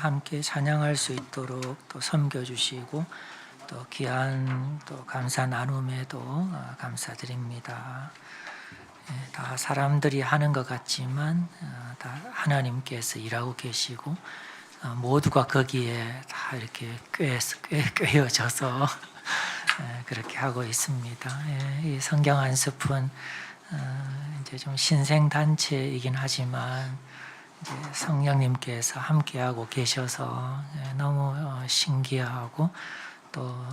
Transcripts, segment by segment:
함께 찬양할 수 있도록 또 섬겨주시고 또 귀한 또 감사 나눔에도 감사드립니다. 다 사람들이 하는 것 같지만 다 하나님께서 일하고 계시고 모두가 거기에 다 이렇게 꿰어져서 그렇게 하고 있습니다. 이 성경 안습은 이제 좀 신생 단체이긴 하지만 이제 성령님께서 함께하고 계셔서 너무 신기하고 또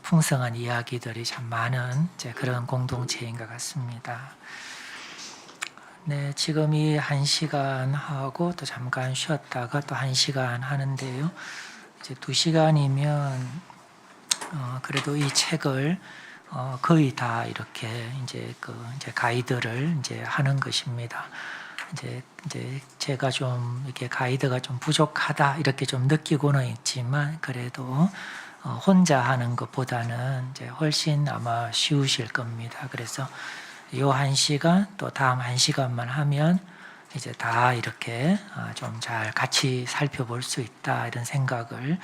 풍성한 이야기들이 참 많은 이제 그런 공동체인 것 같습니다. 네, 지금 이 1시간 하고 또 잠깐 쉬었다가 또 1시간 하는데요. 이제 2시간이면 그래도 이 책을 거의 다 이렇게 이제 이제 가이드를 이제 하는 것입니다. 이제 제가 좀 이렇게 가이드가 좀 부족하다 이렇게 좀 느끼고는 있지만 그래도 혼자 하는 것보다는 이제 훨씬 아마 쉬우실 겁니다. 그래서 요 1시간 또 다음 1시간만 하면 이제 다 이렇게 좀 잘 같이 살펴볼 수 있다 이런 생각을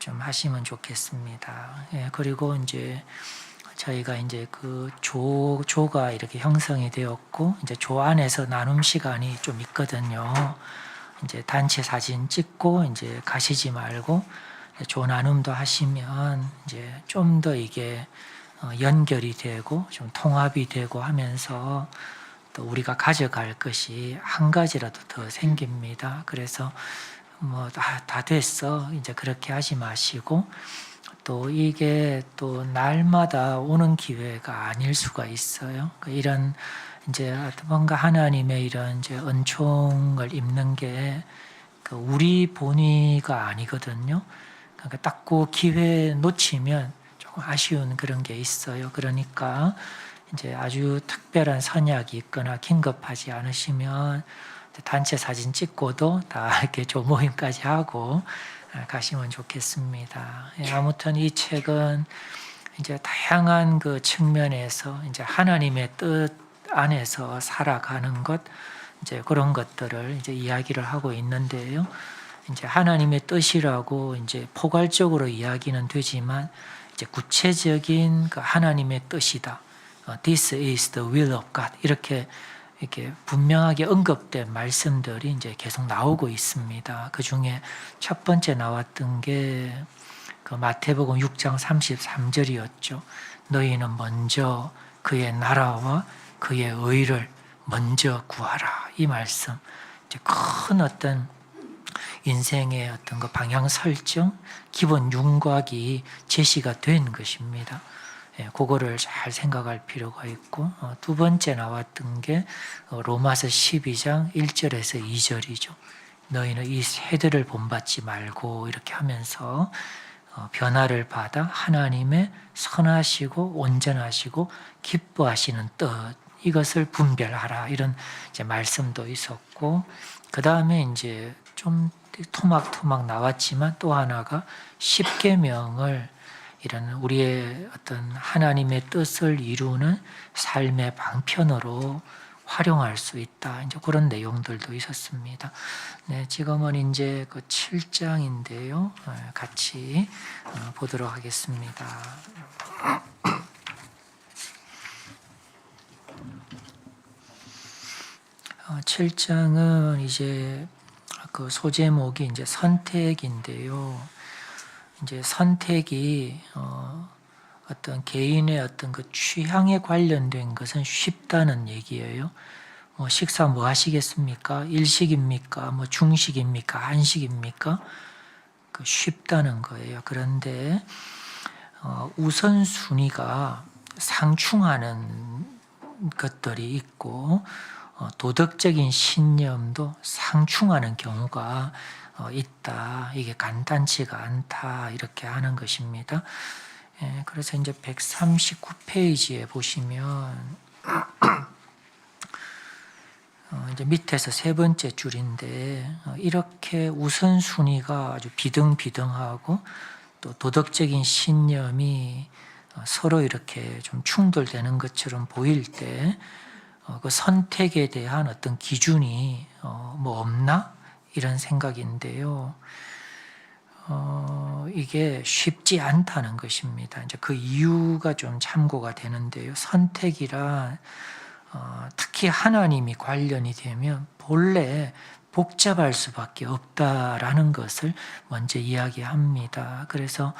좀 하시면 좋겠습니다. 예, 그리고 이제 저희가 이제 그 조가 이렇게 형성이 되었고 이제 조 안에서 나눔 시간이 좀 있거든요. 이제 단체 사진 찍고 이제 가시지 말고 조 나눔도 하시면 이제 좀 더 이게 연결이 되고 좀 통합이 되고 하면서 또 우리가 가져갈 것이 한 가지라도 더 생깁니다. 그래서 뭐 다 됐어 이제 그렇게 하지 마시고 또 이게 또 날마다 오는 기회가 아닐 수가 있어요. 이런 이제 뭔가 하나님의 이런 이제 은총을 입는 게 우리 본의가 아니거든요. 그러니까 딱 그 기회 놓치면 조금 아쉬운 그런 게 있어요. 그러니까 이제 아주 특별한 선약이 있거나 긴급하지 않으시면 단체 사진 찍고도 다 이렇게 조모임까지 하고 가시면 좋겠습니다. 아무튼 이 책은 이제 다양한 그 측면에서 이제 하나님의 뜻 안에서 살아가는 것, 이제 그런 것들을 이제 이야기를 하고 있는데요. 이제 하나님의 뜻이라고 이제 포괄적으로 이야기는 되지만 이제 구체적인 그 하나님의 뜻이다. This is the will of God. 이렇게 분명하게 언급된 말씀들이 이제 계속 나오고 있습니다. 그 중에 첫 번째 나왔던 게 그 마태복음 6장 33절이었죠. 너희는 먼저 그의 나라와 그의 의를 먼저 구하라. 이 말씀. 이제 큰 어떤 인생의 어떤 그 방향 설정, 기본 윤곽이 제시가 된 것입니다. 그거를 잘 생각할 필요가 있고 두 번째 나왔던 게 로마서 12장 1절에서 2절이죠. 너희는 이 세대를 본받지 말고 이렇게 하면서 변화를 받아 하나님의 선하시고 온전하시고 기뻐하시는 뜻 이것을 분별하라 이런 이제 말씀도 있었고 그 다음에 이제 좀 토막토막 나왔지만 또 하나가 십계명을 이런 우리의 어떤 하나님의 뜻을 이루는 삶의 방편으로 활용할 수 있다. 이제 그런 내용들도 있었습니다. 네, 지금은 이제 그 7장인데요. 같이 보도록 하겠습니다. 7장은 이제 그 소제목이 이제 선택인데요. 이제 선택이 어떤 개인의 어떤 그 취향에 관련된 것은 쉽다는 얘기예요. 뭐 식사 뭐 하시겠습니까? 일식입니까? 뭐 중식입니까? 한식입니까? 그 쉽다는 거예요. 그런데 우선순위가 상충하는 것들이 있고 도덕적인 신념도 상충하는 경우가 있다. 이게 간단치가 않다. 이렇게 하는 것입니다. 그래서 이제 139페이지에 보시면 이제 밑에서 세 번째 줄인데 이렇게 우선순위가 아주 비등비등하고 또 도덕적인 신념이 서로 이렇게 좀 충돌되는 것처럼 보일 때 그 선택에 대한 어떤 기준이 뭐 없나? 이런 생각인데요. 이게 쉽지 않다는 것입니다. 이제 그 이유가 좀 참고가 되는데요. 선택이란 특히 하나님이 관련이 되면 본래 복잡할 수밖에 없다라는 것을 먼저 이야기합니다. 그래서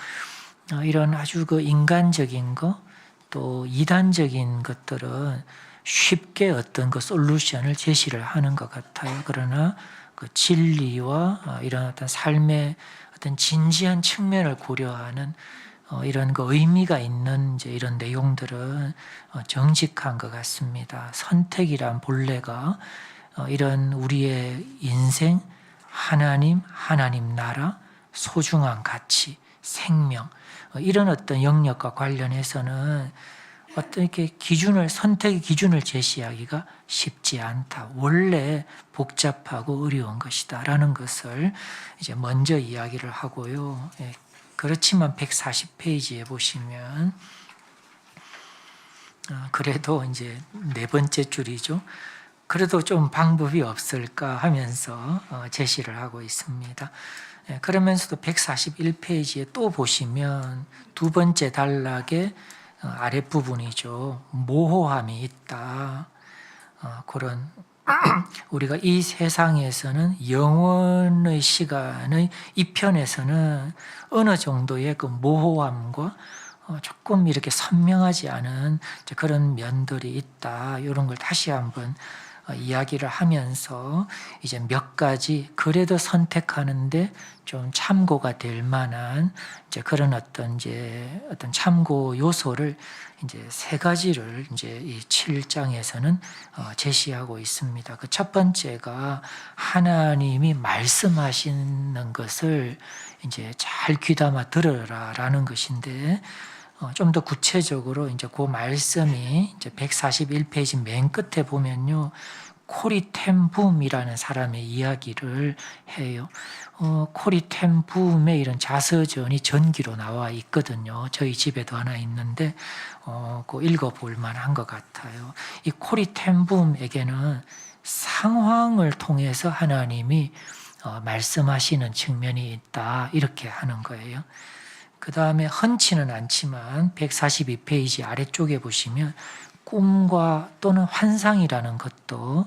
이런 아주 그 인간적인 거 또 이단적인 것들은 쉽게 어떤 그 솔루션을 제시를 하는 것 같아요. 그러나 그 진리와 이런 어떤 삶의 어떤 진지한 측면을 고려하는 이런 그 의미가 있는 이제 이런 내용들은 정직한 것 같습니다. 선택이란 본래가 이런 우리의 인생, 하나님 나라, 소중한 가치, 생명 이런 어떤 영역과 관련해서는 어떤 이렇게 선택의 기준을 제시하기가 쉽지 않다. 원래 복잡하고 어려운 것이다라는 것을 이제 먼저 이야기를 하고요. 그렇지만 140페이지에 보시면 그래도 이제 네 번째 줄이죠. 그래도 좀 방법이 없을까 하면서 제시를 하고 있습니다. 그러면서도 141페이지에 또 보시면 두 번째 단락의 아랫부분이죠. 모호함이 있다. 그런 우리가 이 세상에서는 영원의 시간의 이 편에서는 어느 정도의 그 모호함과 조금 이렇게 선명하지 않은 그런 면들이 있다. 이런 걸 다시 한번 이야기를 하면서 이제 몇 가지 그래도 선택하는데 좀 참고가 될 만한 이제 그런 어떤 참고 요소를 이제 세 가지를 이제 이 7장에서는 제시하고 있습니다. 그 첫 번째가 하나님이 말씀하시는 것을 이제 잘 귀담아 들으라라는 것인데 좀 더 구체적으로 이제 그 말씀이 이제 141페이지 맨 끝에 보면요. 코리 텐 붐이라는 사람의 이야기를 해요. 코리 텐 붐의 이런 자서전이 전기로 나와 있거든요. 저희 집에도 하나 있는데 그 읽어볼 만한 것 같아요. 이 코리 텐 붐에게는 상황을 통해서 하나님이 말씀하시는 측면이 있다 이렇게 하는 거예요. 그 다음에 흔치는 않지만 142페이지 아래쪽에 보시면 꿈과 또는 환상이라는 것도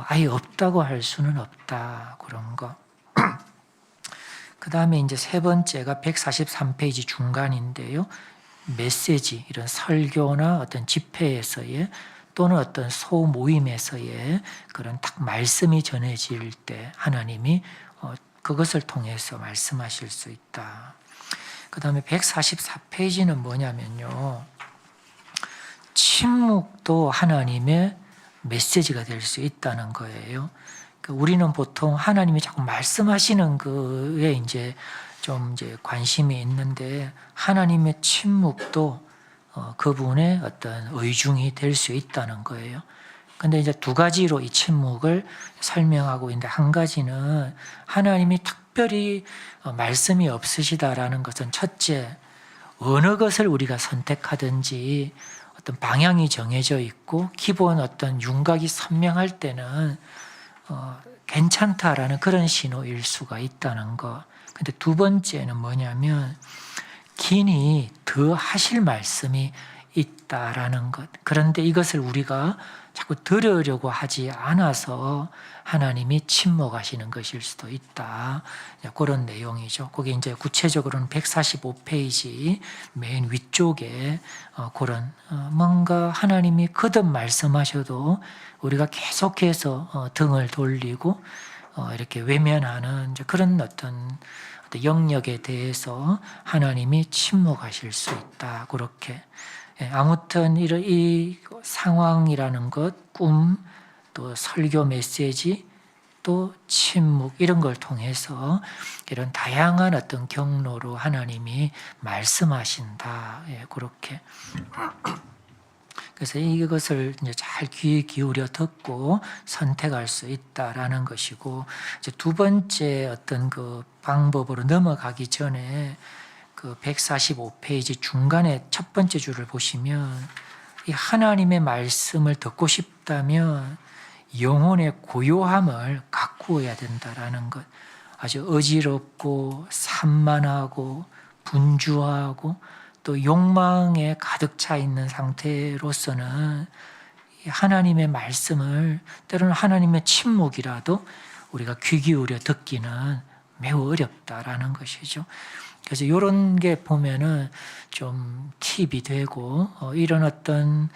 아예 없다고 할 수는 없다. 그런 거. 그 다음에 이제 세 번째가 143페이지 중간인데요. 메시지, 이런 설교나 어떤 집회에서의 또는 어떤 소모임에서의 그런 딱 말씀이 전해질 때 하나님이 그것을 통해서 말씀하실 수 있다. 그 다음에 144페이지는 뭐냐면요. 침묵도 하나님의 메시지가 될 수 있다는 거예요. 우리는 보통 하나님이 자꾸 말씀하시는 그에 이제 좀 이제 관심이 있는데 하나님의 침묵도 그분의 어떤 의중이 될 수 있다는 거예요. 근데 이제 두 가지로 이 침묵을 설명하고 있는데 한 가지는 하나님이 특별히 말씀이 없으시다라는 것은 첫째, 어느 것을 우리가 선택하든지 어떤 방향이 정해져 있고 기본 어떤 윤곽이 선명할 때는 괜찮다라는 그런 신호일 수가 있다는 것. 근데 두 번째는 뭐냐면 긴히 더 하실 말씀이 있다라는 것. 그런데 이것을 우리가 자꾸 들으려고 하지 않아서 하나님이 침묵하시는 것일 수도 있다. 그런 내용이죠. 그게 이제 구체적으로는 145페이지 맨 위쪽에 그런 뭔가 하나님이 거듭 말씀하셔도 우리가 계속해서 등을 돌리고 이렇게 외면하는 그런 어떤 영역에 대해서 하나님이 침묵하실 수 있다. 그렇게. 아무튼 이 상황이라는 것, 꿈, 또 설교 메시지, 또 침묵 이런 걸 통해서 이런 다양한 어떤 경로로 하나님이 말씀하신다. 그렇게. 그래서 이것을 이제 잘 귀 기울여 듣고 선택할 수 있다라는 것이고, 이제 두 번째 어떤 그 방법으로 넘어가기 전에 그 145페이지 중간에 첫 번째 줄을 보시면 이 하나님의 말씀을 듣고 싶다면 영혼의 고요함을 가꾸어야 된다라는 것. 아주 어지럽고 산만하고 분주하고 또 욕망에 가득 차 있는 상태로서는 하나님의 말씀을, 때로는 하나님의 침묵이라도 우리가 귀 기울여 듣기는 매우 어렵다라는 것이죠. 그래서 이런 게 보면은 좀 팁이 되고, 이런 어떤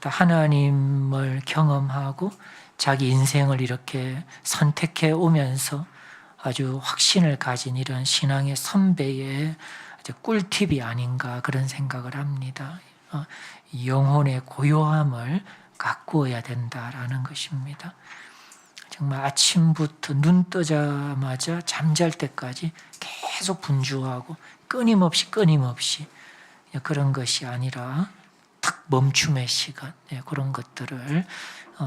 하나님을 경험하고 자기 인생을 이렇게 선택해 오면서 아주 확신을 가진 이런 신앙의 선배의 꿀팁이 아닌가 그런 생각을 합니다. 영혼의 고요함을 가꾸어야 된다라는 것입니다. 정말 아침부터 눈 뜨자마자 잠잘 때까지 계속 분주하고 끊임없이 그런 것이 아니라 탁 멈춤의 시간, 그런 것들을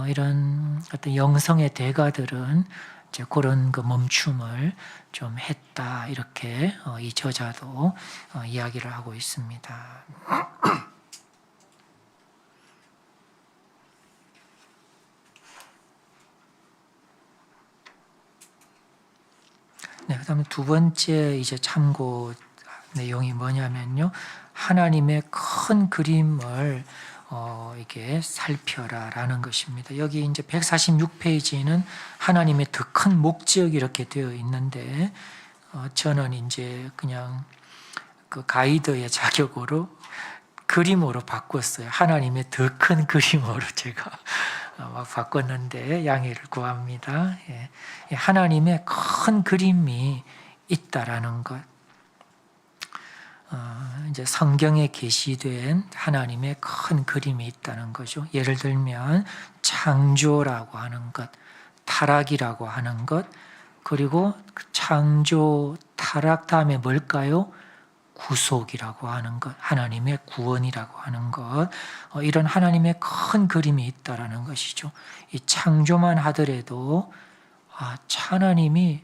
이런 어떤 영성의 대가들은 이제 그런 그 멈춤을 좀 했다, 이렇게 이 저자도 이야기를 하고 있습니다. 네, 그다음에 두 번째 이제 참고 내용이 뭐냐면요, 하나님의 큰 그림을 이게 살펴라라는 것입니다. 여기 이제 146페이지는 하나님의 더 큰 목적이 이렇게 되어 있는데, 저는 이제 그냥 그 가이드의 자격으로 그림으로 바꿨어요. 하나님의 더 큰 그림으로 제가 막 바꿨는데 양해를 구합니다. 하나님의 큰 그림이 있다라는 것. 이제 성경에 게시된 하나님의 큰 그림이 있다는 거죠. 예를 들면 창조라고 하는 것, 타락이라고 하는 것, 그리고 창조, 타락 다음에 뭘까요? 구속이라고 하는 것, 하나님의 구원이라고 하는 것, 이런 하나님의 큰 그림이 있다라는 것이죠. 이 창조만 하더라도 하나님이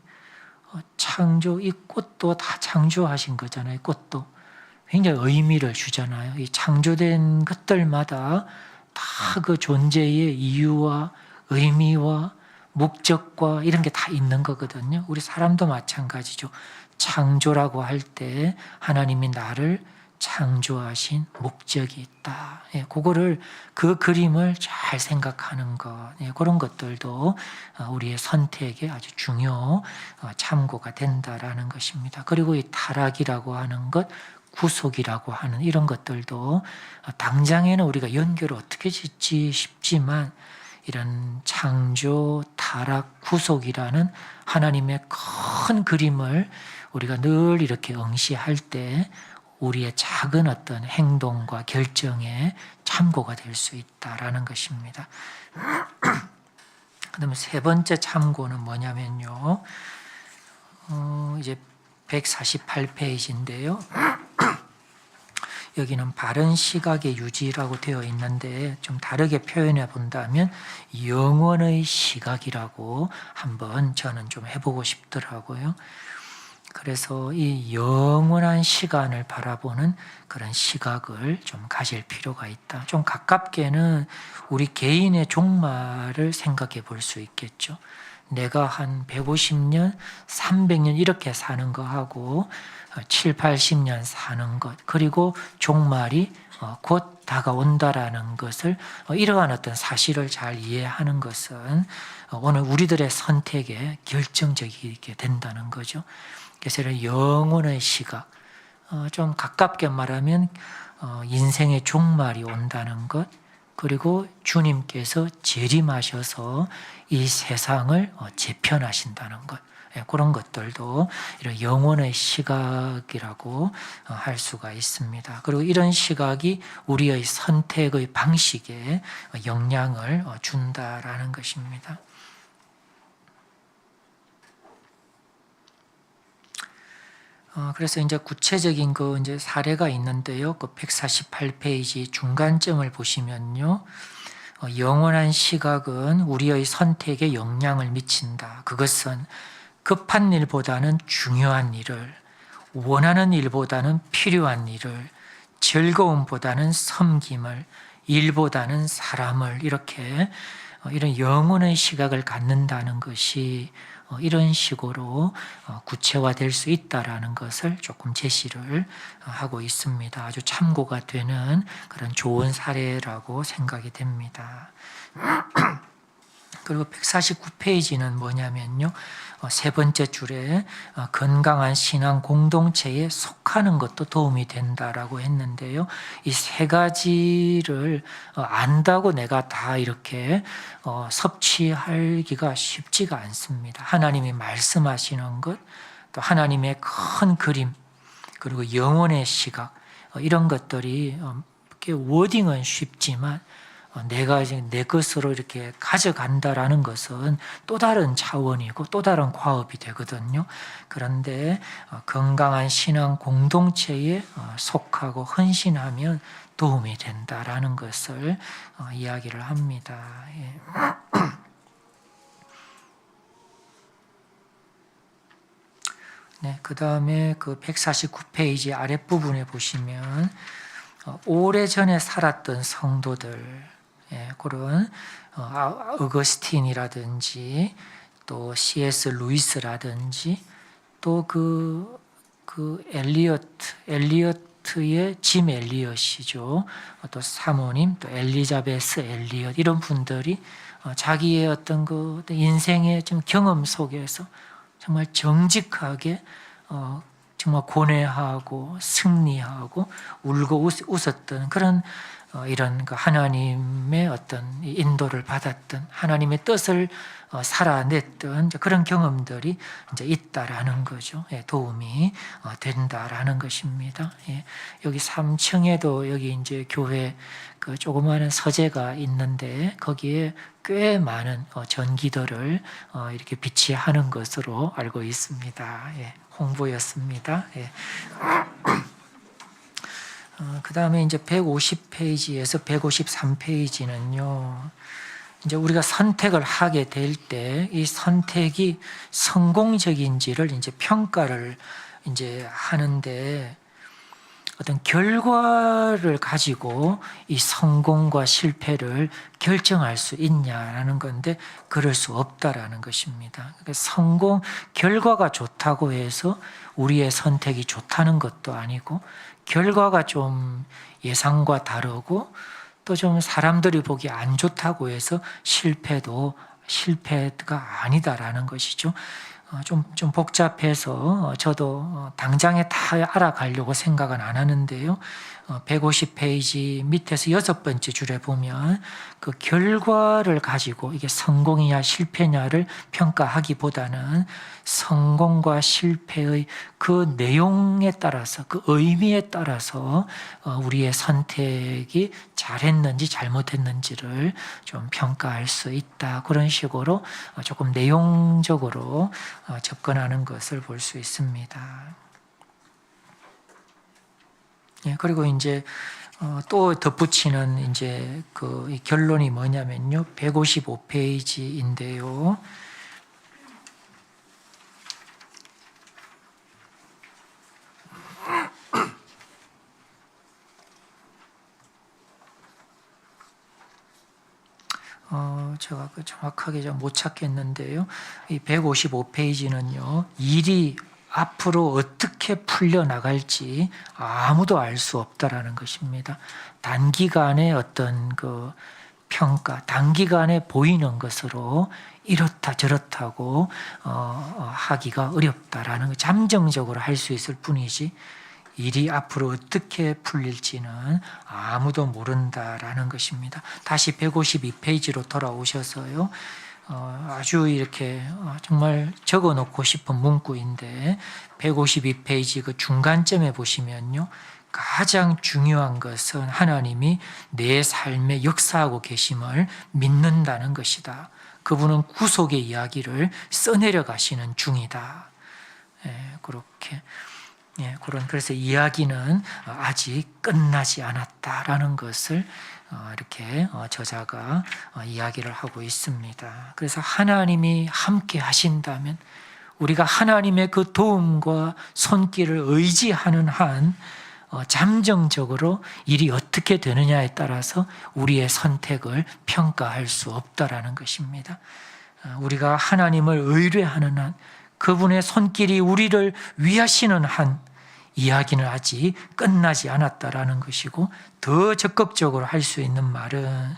창조, 이 꽃도 다 창조하신 거잖아요. 꽃도 굉장히 의미를 주잖아요. 이 창조된 것들마다 다 그 존재의 이유와 의미와 목적과 이런 게 다 있는 거거든요. 우리 사람도 마찬가지죠. 창조라고 할 때 하나님이 나를 창조하신 목적이 있다. 그거를, 그 그림을 잘 생각하는 것, 그런 것들도 우리의 선택에 아주 중요 참고가 된다라는 것입니다. 그리고 이 타락이라고 하는 것, 구속이라고 하는 이런 것들도 당장에는 우리가 연결을 어떻게 짓지 싶지만, 이런 창조, 타락, 구속이라는 하나님의 큰 그림을 우리가 늘 이렇게 응시할 때 우리의 작은 어떤 행동과 결정에 참고가 될 수 있다라는 것입니다. 그다음에 세 번째 참고는 뭐냐면요, 이제 148페이지인데요. 여기는 바른 시각의 유지라고 되어 있는데, 좀 다르게 표현해 본다면 영원의 시각이라고 한번 저는 좀 해보고 싶더라고요. 그래서 이 영원한 시간을 바라보는 그런 시각을 좀 가질 필요가 있다. 좀 가깝게는 우리 개인의 종말을 생각해 볼 수 있겠죠. 내가 한 150년, 300년 이렇게 사는 거하고 7, 80년 사는 것, 그리고 종말이 곧 다가온다라는 것을, 이러한 어떤 사실을 잘 이해하는 것은 오늘 우리들의 선택에 결정적이게 된다는 거죠. 그래서 영혼의 시각, 좀 가깝게 말하면 인생의 종말이 온다는 것, 그리고 주님께서 재림하셔서 이 세상을 재편하신다는 것, 그런 것들도 이런 영혼의 시각이라고 할 수가 있습니다. 그리고 이런 시각이 우리의 선택의 방식에 영향을 준다라는 것입니다. 그래서 이제 구체적인 이제 사례가 있는데요. 그 148페이지 중간점을 보시면요, 영원한 시각은 우리의 선택에 영향을 미친다. 그것은 급한 일보다는 중요한 일을, 원하는 일보다는 필요한 일을, 즐거움보다는 섬김을, 일보다는 사람을, 이렇게 이런 영혼의 시각을 갖는다는 것이 이런 식으로 구체화될 수 있다라는 것을 조금 제시를 하고 있습니다. 아주 참고가 되는 그런 좋은 사례라고 생각이 됩니다. 그리고 149페이지는 뭐냐면요. 세 번째 줄에 건강한 신앙 공동체에 속하는 것도 도움이 된다라고 했는데요. 이 세 가지를 안다고 내가 다 이렇게 섭취하기가 쉽지가 않습니다. 하나님이 말씀하시는 것, 또 하나님의 큰 그림, 그리고 영혼의 시각, 이런 것들이 워딩은 쉽지만 내가 이제 내 것으로 이렇게 가져간다라는 것은 또 다른 차원이고 또 다른 과업이 되거든요. 그런데 건강한 신앙 공동체에 속하고 헌신하면 도움이 된다라는 것을 이야기를 합니다. 예. 네, 그 다음에 그 149페이지 아랫부분에 보시면 오래전에 살았던 성도들, 그런 어거스틴이라든지 또 C.S. 루이스라든지 또 그 엘리어트의 짐 엘리엇이죠. 또 사모님, 또 엘리자베스 엘리엇, 이런 분들이 자기의 어떤 그 인생의 좀 경험 속에서 정말 정직하게 정말 고뇌하고 승리하고 울고 웃었던 그런 이런 그 하나님의 어떤 인도를 받았던 하나님의 뜻을 살아냈던 그런 경험들이 이제 있다라는 거죠. 도움이 된다라는 것입니다. 여기 3층에도 여기 이제 교회 그 조그마한 서재가 있는데 거기에 꽤 많은 전기들을 이렇게 비치하는 것으로 알고 있습니다. 홍보였습니다. 그 다음에 이제 150페이지에서 153페이지는요, 이제 우리가 선택을 하게 될 때 이 선택이 성공적인지를 이제 평가를 이제 하는데 어떤 결과를 가지고 이 성공과 실패를 결정할 수 있냐라는 건데 그럴 수 없다라는 것입니다. 그러니까 성공 결과가 좋다고 해서 우리의 선택이 좋다는 것도 아니고 결과가 좀 예상과 다르고 또 좀 사람들이 보기 안 좋다고 해서 실패가 아니다라는 것이죠. 좀 복잡해서 저도 당장에 다 알아가려고 생각은 안 하는데요. 150페이지 밑에서 6번째 줄에 보면 그 결과를 가지고 이게 성공이냐 실패냐를 평가하기보다는 성공과 실패의 그 내용에 따라서 그 의미에 따라서 우리의 선택이 잘했는지 잘못했는지를 좀 평가할 수 있다. 그런 식으로 조금 내용적으로 접근하는 것을 볼 수 있습니다. 그리고 이제 또 덧붙이는 이제 그 결론이 뭐냐면요. 155페이지인데요. 제가 정확하게 좀 못 찾겠는데요. 이 155페이지는요. 일이 앞으로 어떻게 풀려나갈지 아무도 알 수 없다라는 것입니다. 단기간에 어떤 그 평가, 단기간에 보이는 것으로 이렇다 저렇다고 하기가 어렵다라는 거, 잠정적으로 할 수 있을 뿐이지 일이 앞으로 어떻게 풀릴지는 아무도 모른다라는 것입니다. 다시 152페이지로 돌아오셔서요. 아주 이렇게 정말 적어놓고 싶은 문구인데 152페이지 그 중간점에 보시면요. 가장 중요한 것은 하나님이 내 삶에 역사하고 계심을 믿는다는 것이다. 그분은 구속의 이야기를 써내려 가시는 중이다. 그렇게. 그래서 이야기는 아직 끝나지 않았다라는 것을 이렇게 저자가 이야기를 하고 있습니다. 그래서 하나님이 함께 하신다면 우리가 하나님의 그 도움과 손길을 의지하는 한 잠정적으로 일이 어떻게 되느냐에 따라서 우리의 선택을 평가할 수 없다라는 것입니다. 우리가 하나님을 의뢰하는 한, 그분의 손길이 우리를 위하시는 한 이야기는 아직 끝나지 않았다라는 것이고, 더 적극적으로 할 수 있는 말은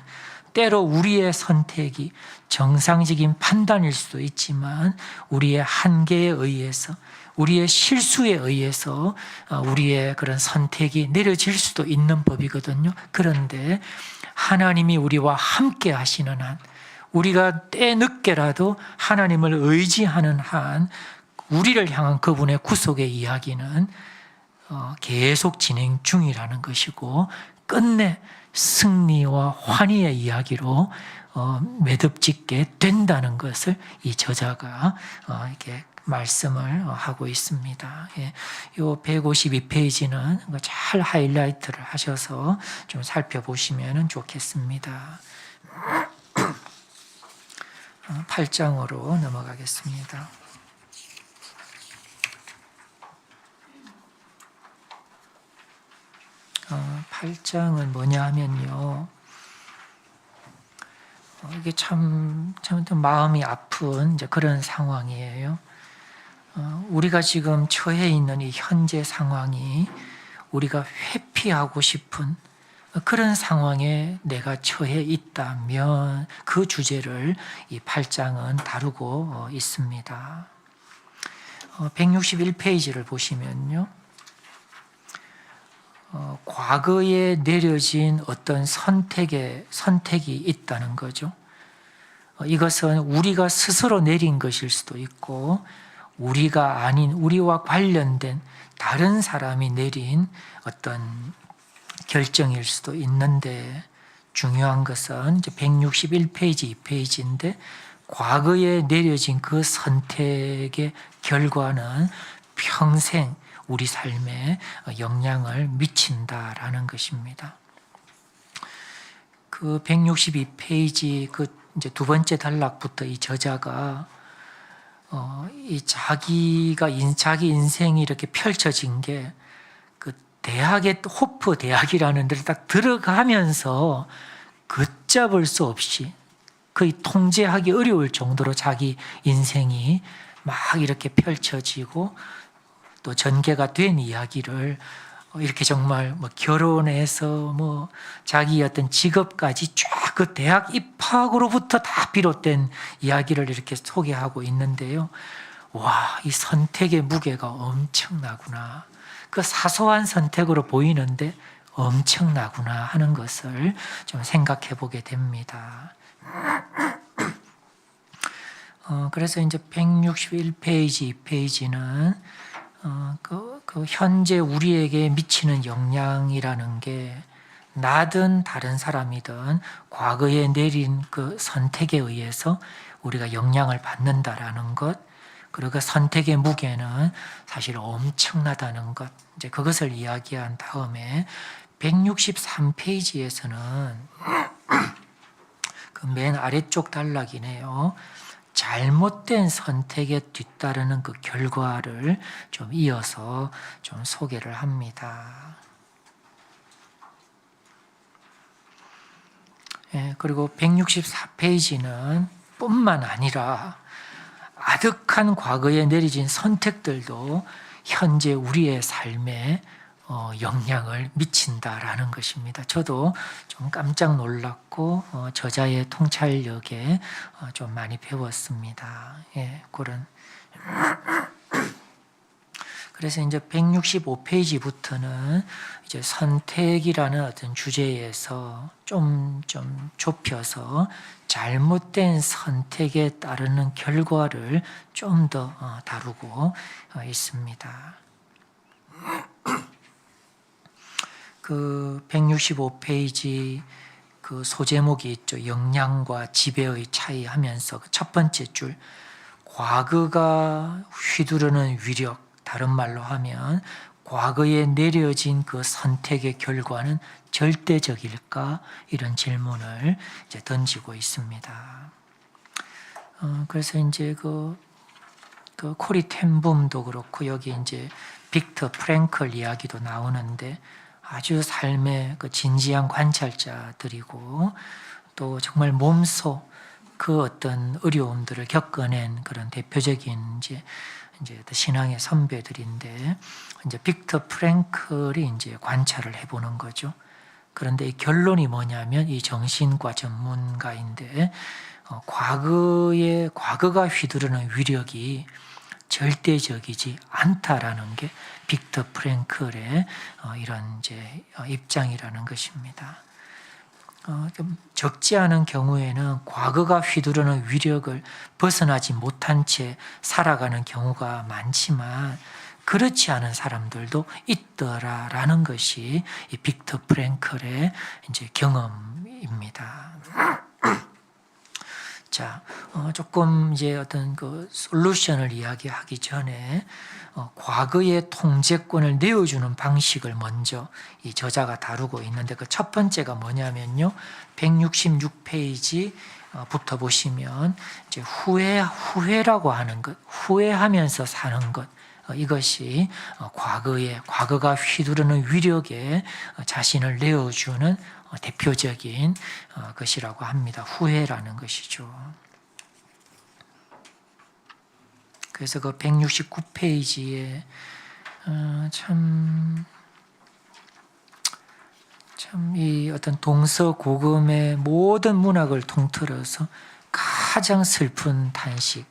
때로 우리의 선택이 정상적인 판단일 수도 있지만 우리의 한계에 의해서, 우리의 실수에 의해서 우리의 그런 선택이 내려질 수도 있는 법이거든요. 그런데 하나님이 우리와 함께 하시는 한, 우리가 때늦게라도 하나님을 의지하는 한 우리를 향한 그분의 구속의 이야기는 계속 진행 중이라는 것이고, 끝내 승리와 환희의 이야기로 매듭짓게 된다는 것을 이 저자가 이렇게 말씀을 하고 있습니다. 이 152페이지는 잘 하이라이트를 하셔서 좀 살펴보시면 좋겠습니다. 8장으로 넘어가겠습니다. 8장은 뭐냐 하면요, 이게 참 마음이 아픈 이제 그런 상황이에요. 우리가 지금 처해 있는 이 현재 상황이 우리가 회피하고 싶은 그런 상황에 내가 처해 있다면 그 주제를 이 8장은 다루고 있습니다. 161페이지를 보시면요, 과거에 내려진 어떤 선택이 있다는 거죠. 이것은 우리가 스스로 내린 것일 수도 있고, 우리가 아닌 우리와 관련된 다른 사람이 내린 어떤 결정일 수도 있는데, 중요한 것은 이제 161페이지, 2페이지인데 과거에 내려진 그 선택의 결과는 평생 우리 삶에 영향을 미친다라는 것입니다. 그 162페이지 그 이제 두 번째 단락부터 이 저자가 이 자기 인생이 이렇게 펼쳐진 게 그 대학의 호프 대학이라는 데를 딱 들어가면서 걷잡을 수 없이 거의 통제하기 어려울 정도로 자기 인생이 막 이렇게 펼쳐지고 또 전개가 된 이야기를 이렇게 정말 결혼해서 자기 어떤 직업까지 쫙 그 대학 입학으로부터 다 비롯된 이야기를 이렇게 소개하고 있는데요. 와, 이 선택의 무게가 엄청나구나. 그 사소한 선택으로 보이는데 엄청나구나 하는 것을 좀 생각해 보게 됩니다. 그래서 이제 161페이지, 2페이지는 그 현재 우리에게 미치는 영향이라는 게 나든 다른 사람이든 과거에 내린 그 선택에 의해서 우리가 영향을 받는다라는 것, 그리고 그 선택의 무게는 사실 엄청나다는 것, 이제 그것을 이야기한 다음에 163페이지에서는 그 맨 아래쪽 단락이네요. 잘못된 선택에 뒤따르는 그 결과를 좀 이어서 좀 소개를 합니다. 그리고 164페이지는 뿐만 아니라 아득한 과거에 내려진 선택들도 현재 우리의 삶에 영향을 미친다라는 것입니다. 저도 좀 깜짝 놀랐고 저자의 통찰력에 좀 많이 배웠습니다. 그런. 그래서 이제 165페이지부터는 이제 선택이라는 어떤 주제에서 좀 좁혀서 잘못된 선택에 따르는 결과를 좀 더 다루고 있습니다. 그 165페이지 그 소제목이 있죠. 역량과 지배의 차이 하면서 그 첫 번째 줄, 과거가 휘두르는 위력, 다른 말로 하면 과거에 내려진 그 선택의 결과는 절대적일까? 이런 질문을 이제 던지고 있습니다. 그래서 이제 그 코리 텐붐도 그렇고 여기 이제 빅터 프랭클 이야기도 나오는데 아주 삶의 그 진지한 관찰자들이고 또 정말 몸소 그 어떤 어려움들을 겪어낸 그런 대표적인 이제 신앙의 선배들인데 이제 빅터 프랭클이 이제 관찰을 해보는 거죠. 그런데 이 결론이 뭐냐면 이 정신과 전문가인데 과거가 휘두르는 위력이 절대적이지 않다라는 게 빅터 프랭클의 이런 이제 입장이라는 것입니다. 좀 적지 않은 경우에는 과거가 휘두르는 위력을 벗어나지 못한 채 살아가는 경우가 많지만 그렇지 않은 사람들도 있더라라는 것이 이 빅터 프랭클의 이제 경험입니다. 자, 조금 이제 어떤 그 솔루션을 이야기하기 전에 과거의 통제권을 내어주는 방식을 먼저 이 저자가 다루고 있는데 그 첫 번째가 뭐냐면요, 166페이지부터 보시면 이제 후회라고 하는 것, 후회하면서 사는 것. 이것이 과거가 휘두르는 위력에 자신을 내어주는 대표적인 것이라고 합니다. 후회라는 것이죠. 그래서 그 169페이지에 참 이 어떤 동서고금의 모든 문학을 통틀어서 가장 슬픈 탄식,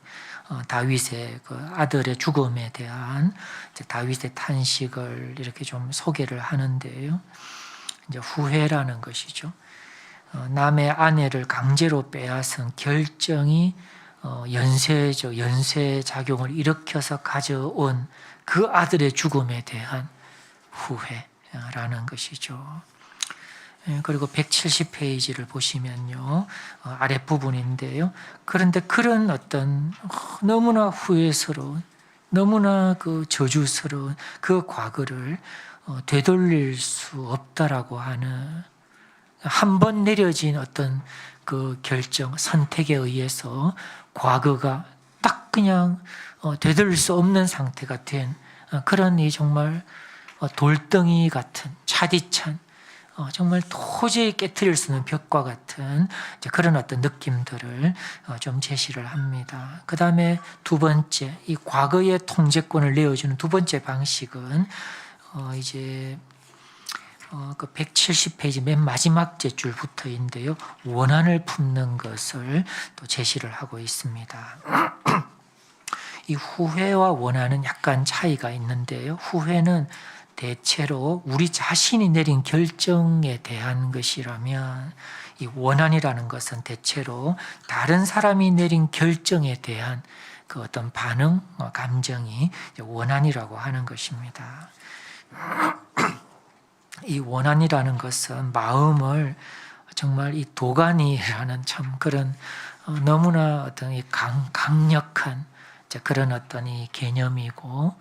다윗의 그 아들의 죽음에 대한 다윗의 탄식을 이렇게 좀 소개를 하는데요. 이제 후회라는 것이죠. 남의 아내를 강제로 빼앗은 결정이 연쇄 작용을 일으켜서 가져온 그 아들의 죽음에 대한 후회라는 것이죠. 그리고 170페이지를 보시면요, 아랫부분인데요. 그런데 그런 어떤 너무나 후회스러운, 너무나 그 저주스러운 그 과거를 되돌릴 수 없다라고 하는 한 번 내려진 어떤 그 결정, 선택에 의해서 과거가 딱 그냥 되돌릴 수 없는 상태가 된 그런 이 정말 돌덩이 같은 차디찬 정말 도저히 깨트릴 수 없는 벽과 같은 그런 어떤 느낌들을 좀 제시를 합니다. 그 다음에 두 번째, 이 과거의 통제권을 내어주는 두 번째 방식은 이제 그 170페이지 맨 마지막 줄부터인데요. 원한을 품는 것을 또 제시를 하고 있습니다. 이 후회와 원한은 약간 차이가 있는데요. 후회는 대체로 우리 자신이 내린 결정에 대한 것이라면 이 원한이라는 것은 대체로 다른 사람이 내린 결정에 대한 그 어떤 반응, 감정이 원한이라고 하는 것입니다. 이 원한이라는 것은 마음을 정말 이 도가니라는 참 그런 너무나 어떤 이 강력한 그런 어떤 이 개념이고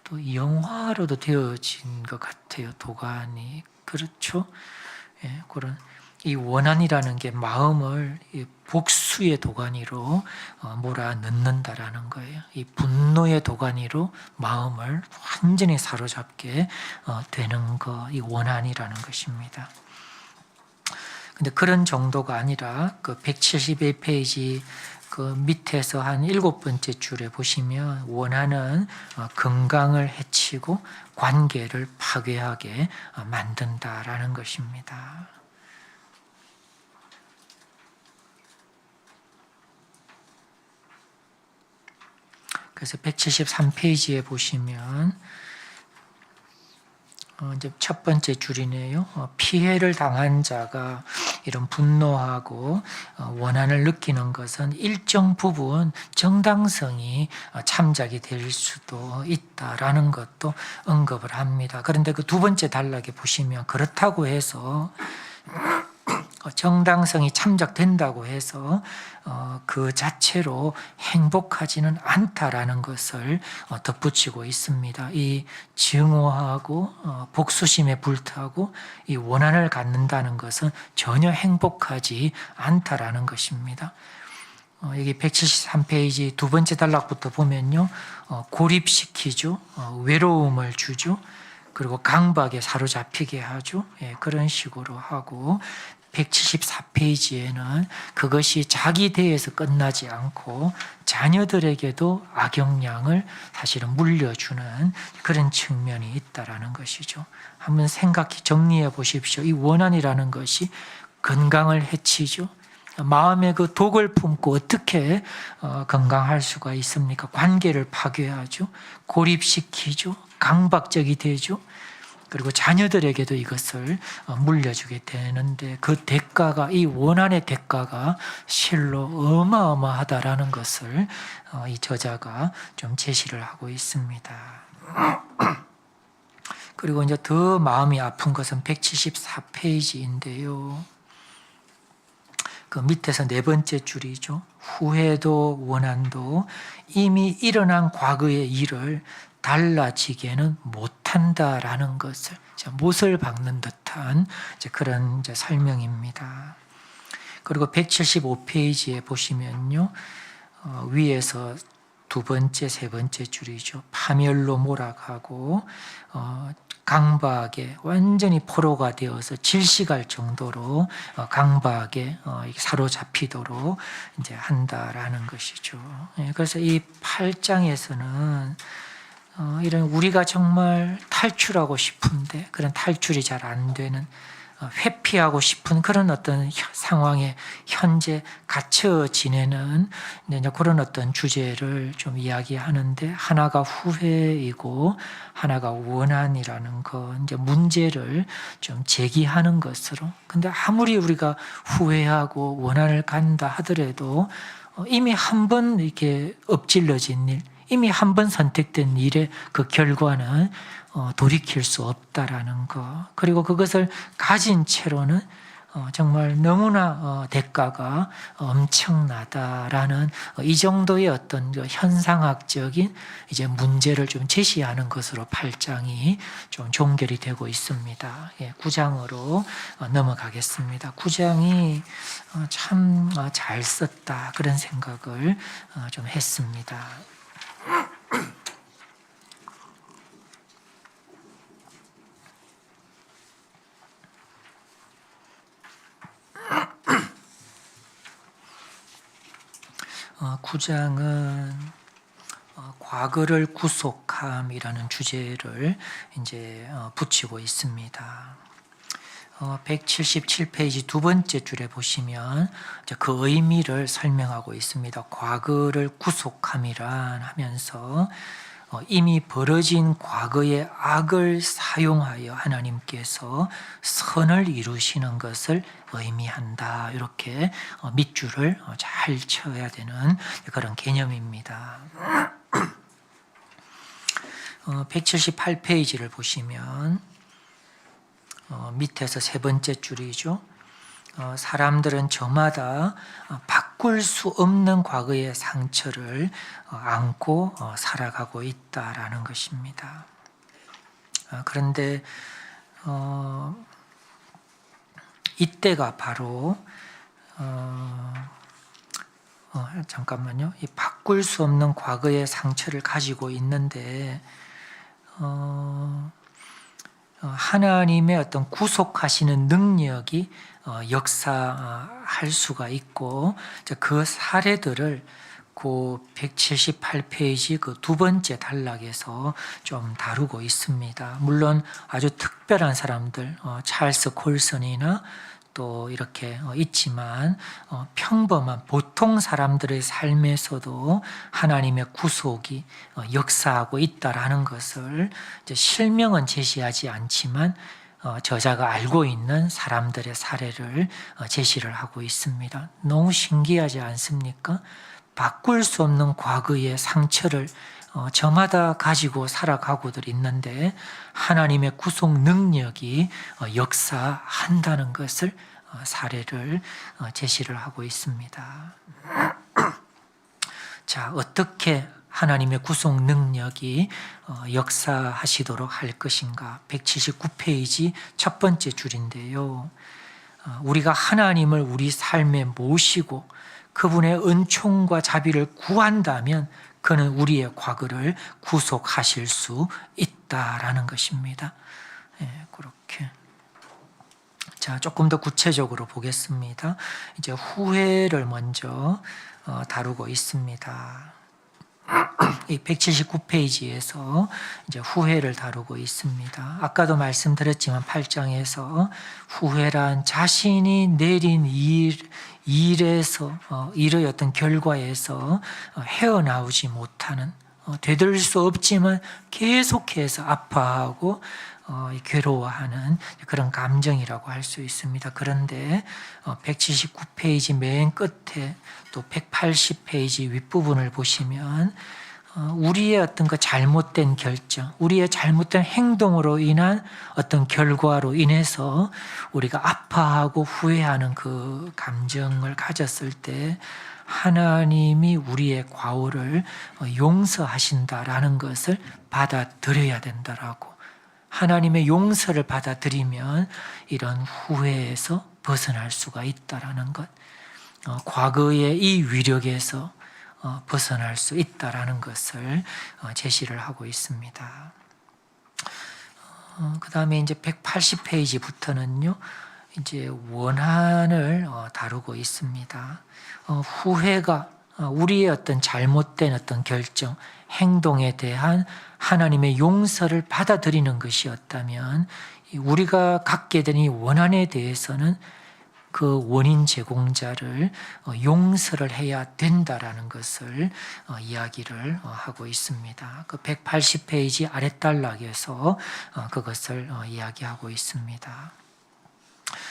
또 영화로도 되어진 것 같아요. 도가니. 그렇죠? 예, 그런 이 원한이라는 게 마음을 이 복수의 도가니로 몰아 넣는다라는 거예요. 이 분노의 도가니로 마음을 완전히 사로잡게 되는 거, 이 원한이라는 것입니다. 근데 그런 정도가 아니라 그 171페이지 그 밑에서 한 7번째 줄에 보시면 원한은 건강을 해치고 관계를 파괴하게 만든다라는 것입니다. 그래서 173페이지에 보시면 이제 첫 번째 줄이네요. 피해를 당한 자가 이런 분노하고 원한을 느끼는 것은 일정 부분 정당성이 참작이 될 수도 있다라는 것도 언급을 합니다. 그런데 그 두 번째 단락에 보시면 그렇다고 해서 정당성이 참작된다고 해서 그 자체로 행복하지는 않다라는 것을 덧붙이고 있습니다. 이 증오하고 복수심에 불타고 이 원한을 갖는다는 것은 전혀 행복하지 않다라는 것입니다. 여기 173페이지 두 번째 단락부터 보면요, 고립시키죠, 외로움을 주죠, 그리고 강박에 사로잡히게 하죠. 예, 그런 식으로 하고 174페이지에는 그것이 자기 대에서 끝나지 않고 자녀들에게도 악영향을 사실은 물려주는 그런 측면이 있다라는 것이죠. 한번 생각해 정리해 보십시오. 이 원한이라는 것이 건강을 해치죠. 마음의 그 독을 품고 어떻게 건강할 수가 있습니까? 관계를 파괴하죠. 고립시키죠. 강박적이 되죠. 그리고 자녀들에게도 이것을 물려주게 되는데 그 대가가, 이 원한의 대가가 실로 어마어마하다라는 것을 이 저자가 좀 제시를 하고 있습니다. 그리고 이제 더 마음이 아픈 것은 174페이지인데요. 그 밑에서 네 번째 줄이죠. 후회도 원한도 이미 일어난 과거의 일을 달라지게는 못한다라는 것을, 못을 박는 듯한 그런 설명입니다. 그리고 175페이지에 보시면요, 위에서 두 번째, 세 번째 줄이죠. 파멸로 몰아가고 강박에 완전히 포로가 되어서 질식할 정도로 강박에 사로잡히도록 이제 한다라는 것이죠. 그래서 이 8장에서는 이런 우리가 정말 탈출하고 싶은데 그런 탈출이 잘 안 되는, 회피하고 싶은 그런 어떤 상황에 현재 갇혀 지내는 그런 어떤 주제를 좀 이야기하는데, 하나가 후회이고 하나가 원한이라는 거, 이제 문제를 좀 제기하는 것으로. 근데 아무리 우리가 후회하고 원한을 갖는다 하더라도 이미 한 번 이렇게 엎질러진 일, 이미 한 번 선택된 일의 그 결과는 돌이킬 수 없다라는 거. 그리고 그것을 가진 채로는 정말 너무나 대가가 엄청나다라는 이 정도의 어떤 현상학적인 이제 문제를 좀 제시하는 것으로 8장이 좀 종결이 되고 있습니다. 9장으로 넘어가겠습니다. 9장이 참 잘 썼다 그런 생각을 좀 했습니다. 구장은 과거를 구속함이라는 주제를 이제 붙이고 있습니다. 177페이지 두 번째 줄에 보시면 그 의미를 설명하고 있습니다. 과거를 구속함이란 하면서 이미 벌어진 과거의 악을 사용하여 하나님께서 선을 이루시는 것을 의미한다. 이렇게 밑줄을 잘 쳐야 되는 그런 개념입니다. 178페이지를 보시면 밑에서 세 번째 줄이죠. 사람들은 저마다 바꿀 수 없는 과거의 상처를 안고 살아가고 있다라는 것입니다. 그런데 이때가 바로 잠깐만요. 이 바꿀 수 없는 과거의 상처를 가지고 있는데 하나님의 어떤 구속하시는 능력이 역사할 수가 있고, 그 사례들을 그 178페이지 그 두 번째 단락에서 좀 다루고 있습니다. 물론 아주 특별한 사람들, 찰스 콜슨이나 또 이렇게 있지만 평범한 보통 사람들의 삶에서도 하나님의 구속이 역사하고 있다라는 것을 이제 실명은 제시하지 않지만 저자가 알고 있는 사람들의 사례를 제시를 하고 있습니다. 너무 신기하지 않습니까? 바꿀 수 없는 과거의 상처를 저마다 가지고 살아가고들 있는데 하나님의 구속 능력이 역사한다는 것을 사례를 제시를 하고 있습니다. 자, 어떻게 하나님의 구속 능력이 역사하시도록 할 것인가? 179페이지 첫 번째 줄인데요. 우리가 하나님을 우리 삶에 모시고 그분의 은총과 자비를 구한다면 그는 우리의 과거를 구속하실 수 있다라는 것입니다. 그렇게. 자, 조금 더 구체적으로 보겠습니다. 이제 후회를 먼저 다루고 있습니다. 이 179페이지에서 이제 후회를 다루고 있습니다. 아까도 말씀드렸지만 8장에서 후회란 자신이 내린 일의 어떤 결과에서 헤어나오지 못하는, 되돌릴 수 없지만 계속해서 아파하고 괴로워하는 그런 감정이라고 할 수 있습니다. 그런데 179페이지 맨 끝에 또 180페이지 윗부분을 보시면 우리의 어떤 그 잘못된 결정, 우리의 잘못된 행동으로 인한 어떤 결과로 인해서 우리가 아파하고 후회하는 그 감정을 가졌을 때 하나님이 우리의 과오를 용서하신다라는 것을 받아들여야 된다라고. 하나님의 용서를 받아들이면 이런 후회에서 벗어날 수가 있다라는 것, 과거의 이 위력에서 벗어날 수 있다라는 것을 제시를 하고 있습니다. 그 다음에 이제 180페이지부터는요, 이제 원한을 다루고 있습니다. 후회가 우리의 어떤 잘못된 어떤 결정, 행동에 대한 하나님의 용서를 받아들이는 것이었다면 우리가 갖게 된 이 원한에 대해서는 그 원인 제공자를 용서를 해야 된다라는 것을 이야기를 하고 있습니다. 그 180페이지 아랫단락에서 그것을 이야기하고 있습니다.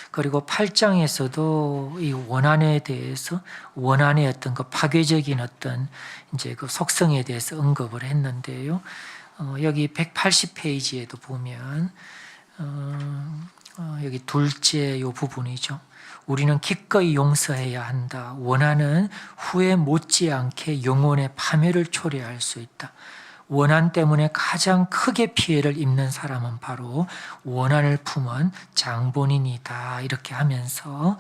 그리고 8장에서도 이 원한에 대해서 원한의 어떤 그 파괴적인 어떤 이제 그 속성에 대해서 언급을 했는데요. 여기 180페이지에도 보면 여기 둘째 요 부분이죠. 우리는 기꺼이 용서해야 한다. 원한은 후회 못지않게 영혼의 파멸을 초래할 수 있다. 원한 때문에 가장 크게 피해를 입는 사람은 바로 원한을 품은 장본인이다. 이렇게 하면서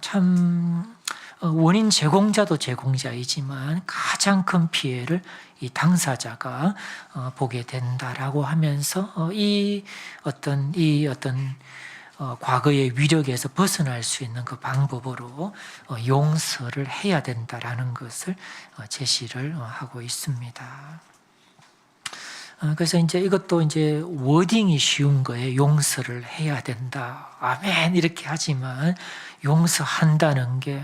참 원인 제공자도 제공자이지만 가장 큰 피해를 이 당사자가 보게 된다라고 하면서 이 어떤 과거의 위력에서 벗어날 수 있는 그 방법으로 용서를 해야 된다라는 것을 제시를 하고 있습니다. 그래서 이제 이것도 이제 워딩이 쉬운 거예요. 용서를 해야 된다. 아멘. 이렇게 하지만 용서한다는 게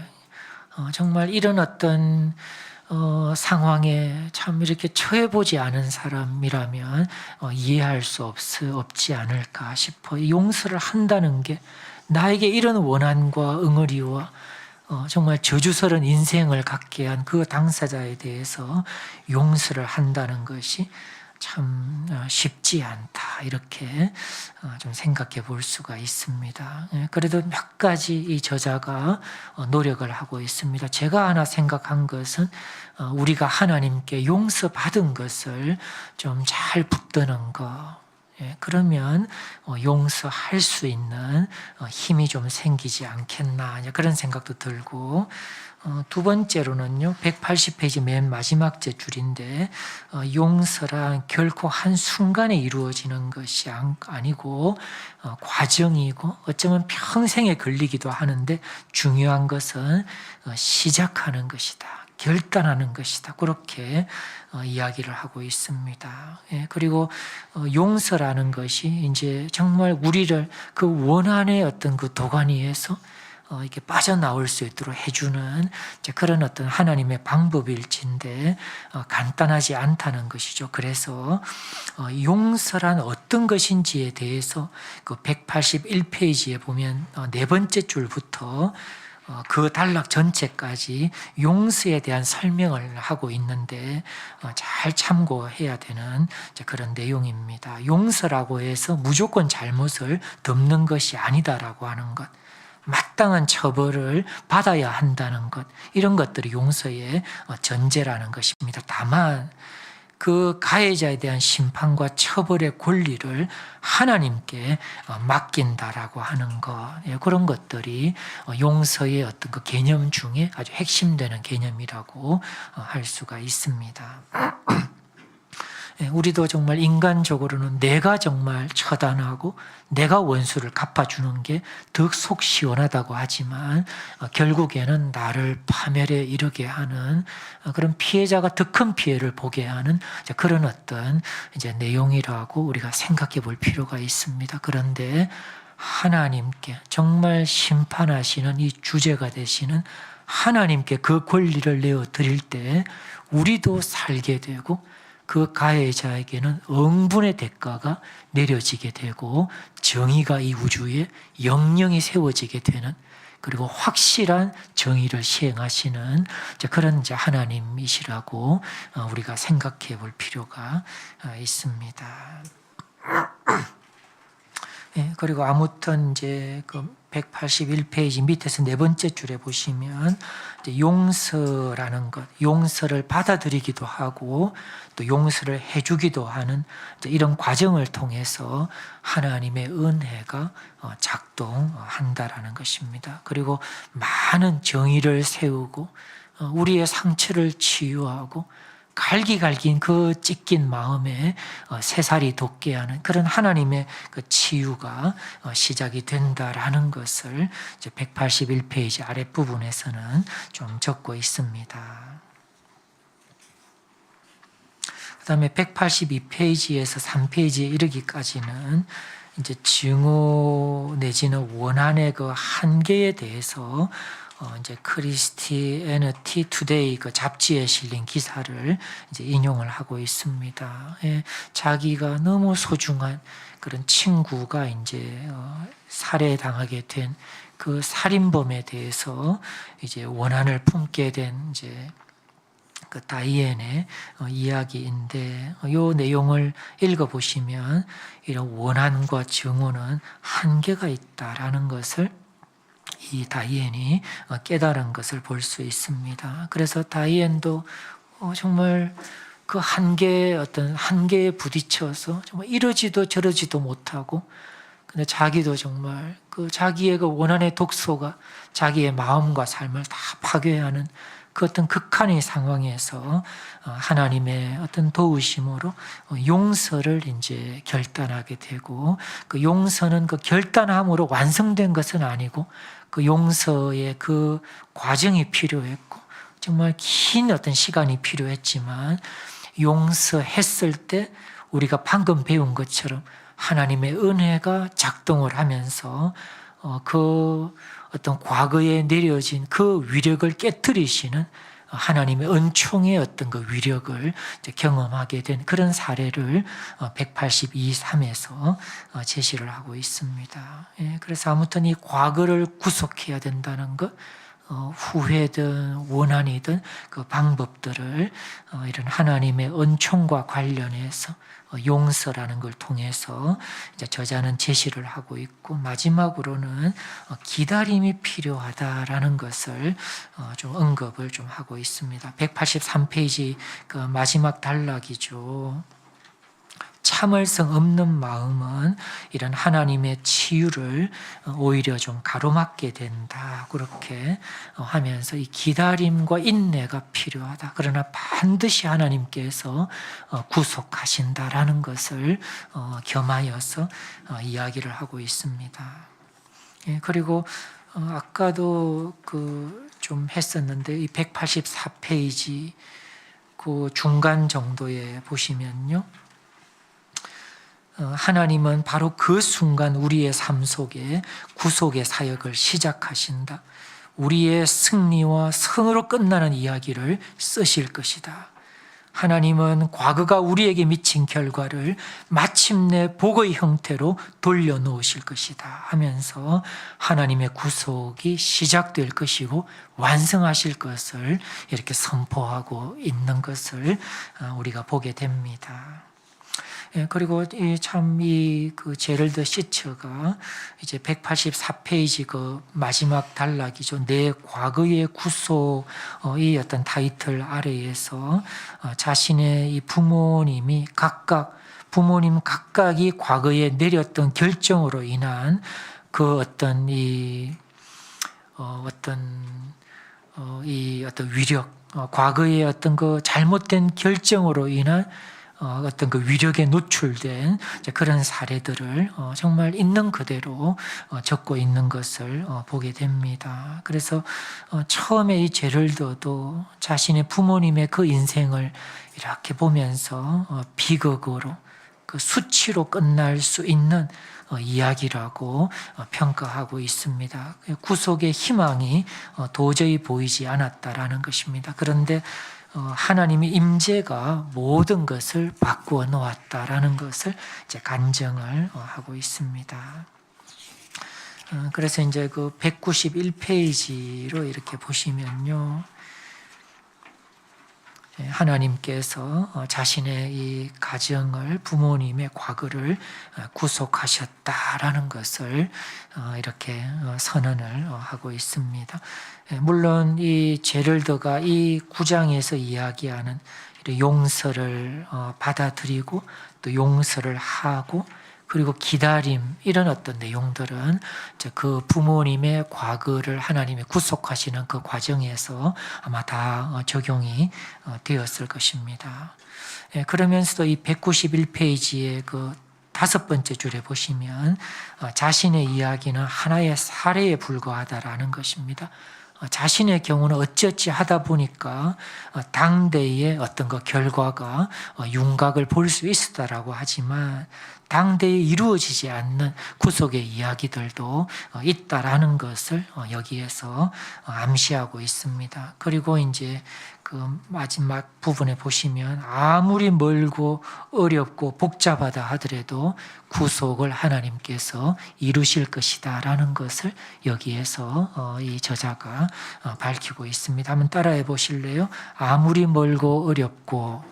정말 이런 어떤 상황에 참 이렇게 처해보지 않은 사람이라면 이해할 수 없지 않을까 싶어. 용서를 한다는 게 나에게 이런 원한과 응어리와 정말 저주스러운 인생을 갖게 한 그 당사자에 대해서 용서를 한다는 것이 참 쉽지 않다. 이렇게 좀 생각해 볼 수가 있습니다. 그래도 몇 가지 이 저자가 노력을 하고 있습니다. 제가 하나 생각한 것은 우리가 하나님께 용서받은 것을 좀 잘 붙드는 것. 그러면 용서할 수 있는 힘이 좀 생기지 않겠나 그런 생각도 들고, 두 번째로는요, 180페이지 맨 마지막 제 줄인데 용서란 결코 한순간에 이루어지는 것이 아니고 과정이고 어쩌면 평생에 걸리기도 하는데 중요한 것은 시작하는 것이다. 결단하는 것이다. 그렇게 이야기를 하고 있습니다. 그리고 용서라는 것이 이제 정말 우리를 그 원한의 어떤 그 도가니에서 이렇게 빠져나올 수 있도록 해주는 그런 어떤 하나님의 방법일진데 간단하지 않다는 것이죠. 그래서 용서란 어떤 것인지에 대해서 그 181페이지에 보면 네 번째 줄부터 그 단락 전체까지 용서에 대한 설명을 하고 있는데 잘 참고해야 되는 그런 내용입니다. 용서라고 해서 무조건 잘못을 덮는 것이 아니다라고 하는 것, 마땅한 처벌을 받아야 한다는 것, 이런 것들이 용서의 전제라는 것입니다. 다만 그 가해자에 대한 심판과 처벌의 권리를 하나님께 맡긴다라고 하는 것, 그런 것들이 용서의 어떤 그 개념 중에 아주 핵심되는 개념이라고 할 수가 있습니다. 우리도 정말 인간적으로는 내가 정말 처단하고 내가 원수를 갚아주는 게 더 속 시원하다고 하지만 결국에는 나를 파멸에 이르게 하는 그런 피해자가 더 큰 피해를 보게 하는 그런 어떤 이제 내용이라고 우리가 생각해 볼 필요가 있습니다. 그런데 하나님께 정말 심판하시는 이 주제가 되시는 하나님께 그 권리를 내어 드릴 때 우리도 살게 되고 그 가해자에게는 응분의 대가가 내려지게 되고 정의가 이 우주에 영영이 세워지게 되는, 그리고 확실한 정의를 시행하시는 그런 하나님이시라고 우리가 생각해 볼 필요가 있습니다. 그리고 아무튼 이제 그 181페이지 밑에서 네 번째 줄에 보시면 용서라는 것, 용서를 받아들이기도 하고 또 용서를 해주기도 하는 이런 과정을 통해서 하나님의 은혜가 작동한다라는 것입니다. 그리고 많은 정의를 세우고 우리의 상처를 치유하고 갈기갈긴 그 찢긴 마음에 새살이 돋게 하는 그런 하나님의 그 치유가 시작이 된다라는 것을 이제 181페이지 아랫부분에서는 좀 적고 있습니다. 그 다음에 182페이지에서 3페이지에 이르기까지는 이제 증오 내지는 원한의 그 한계에 대해서 이제 크리스티애니티 투데이 그 잡지에 실린 기사를 이제 인용을 하고 있습니다. 자기가 너무 소중한 그런 친구가 이제 살해당하게 된 그 살인범에 대해서 이제 원한을 품게 된 이제 그 다이앤의 이야기인데, 이 내용을 읽어보시면 이런 원한과 증오는 한계가 있다라는 것을 이 다이앤이 깨달은 것을 볼 수 있습니다. 그래서 다이앤도 정말 그 어떤 한계에 부딪혀서 정말 이러지도 저러지도 못하고, 근데 자기도 정말 그 자기의 그 원한의 독소가 자기의 마음과 삶을 다 파괴하는 그 어떤 극한의 상황에서 하나님의 어떤 도우심으로 용서를 이제 결단하게 되고, 그 용서는 그 결단함으로 완성된 것은 아니고 그 용서의 그 과정이 필요했고 정말 긴 어떤 시간이 필요했지만 용서했을 때 우리가 방금 배운 것처럼 하나님의 은혜가 작동을 하면서 그 어떤 과거에 내려진 그 위력을 깨뜨리시는 하나님의 은총의 어떤 그 위력을 경험하게 된 그런 사례를 182.3에서 제시를 하고 있습니다. 그래서 아무튼 이 과거를 구속해야 된다는 것, 후회든 원한이든 그 방법들을 이런 하나님의 은총과 관련해서 용서라는 걸 통해서 이제 저자는 제시를 하고 있고, 마지막으로는 기다림이 필요하다라는 것을 좀 언급을 좀 하고 있습니다. 183페이지 그 마지막 단락이죠. 참을성 없는 마음은 이런 하나님의 치유를 오히려 좀 가로막게 된다. 그렇게 하면서 이 기다림과 인내가 필요하다. 그러나 반드시 하나님께서 구속하신다라는 것을 겸하여서 이야기를 하고 있습니다. 그리고 아까도 그 좀 했었는데 이 184페이지 그 중간 정도에 보시면요. 하나님은 바로 그 순간 우리의 삶 속에 구속의 사역을 시작하신다. 우리의 승리와 성으로 끝나는 이야기를 쓰실 것이다. 하나님은 과거가 우리에게 미친 결과를 마침내 복의 형태로 돌려놓으실 것이다 하면서 하나님의 구속이 시작될 것이고 완성하실 것을 이렇게 선포하고 있는 것을 우리가 보게 됩니다. 그리고 그 제럴드 시처가 이제 184페이지 그 마지막 단락이죠. 내 과거의 구속의 어떤 타이틀 아래에서 자신의 이 부모님 각각이 과거에 내렸던 결정으로 인한 그 어떤 이 어떤 위력, 과거의 어떤 그 잘못된 결정으로 인한 어떤 그 위력에 노출된 그런 사례들을 정말 있는 그대로 적고 있는 것을 보게 됩니다. 그래서 처음에 이 제럴드도 자신의 부모님의 그 인생을 이렇게 보면서 비극으로 그 수치로 끝날 수 있는 이야기라고 평가하고 있습니다. 구속의 희망이 도저히 보이지 않았다라는 것입니다. 그런데 하나님의 임재가 모든 것을 바꾸어 놓았다라는 것을 이제 간증을 하고 있습니다. 그래서 이제 그 191페이지로 이렇게 보시면요. 하나님께서 자신의 이 가정을, 부모님의 과거를 구속하셨다라는 것을 이렇게 선언을 하고 있습니다. 물론 이 제럴드가 이 9장에서 이야기하는 용서를 받아들이고 또 용서를 하고 그리고 기다림, 이런 어떤 내용들은 그 부모님의 과거를 하나님이 구속하시는 그 과정에서 아마 다 적용이 되었을 것입니다. 그러면서도 이 191페이지의 그 5번째 줄에 보시면 자신의 이야기는 하나의 사례에 불과하다라는 것입니다. 자신의 경우는 어찌어찌 하다 보니까 당대의 어떤 그 결과가 윤곽을 볼 수 있었다라고 하지만 당대에 이루어지지 않는 구속의 이야기들도 있다라는 것을 여기에서 암시하고 있습니다. 그리고 이제 그 마지막 부분에 보시면 아무리 멀고 어렵고 복잡하다 하더라도 구속을 하나님께서 이루실 것이다라는 것을 여기에서 이 저자가 밝히고 있습니다. 한번 따라해 보실래요? 아무리 멀고 어렵고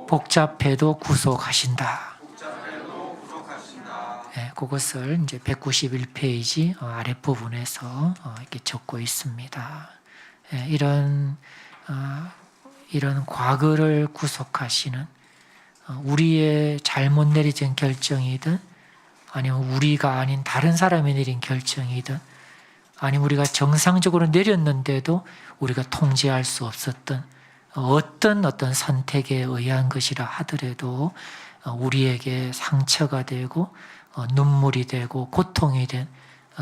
복잡해도 구속하신다. 네, 그것을 이제 191페이지 아랫부분에서 이렇게 적고 있습니다. 네, 이런 과거를 구속하시는, 우리의 잘못 내리진 결정이든 아니면 우리가 아닌 다른 사람이 내린 결정이든 아니면 우리가 정상적으로 내렸는데도 우리가 통제할 수 없었던 어떤 선택에 의한 것이라 하더라도 우리에게 상처가 되고 눈물이 되고 고통이 된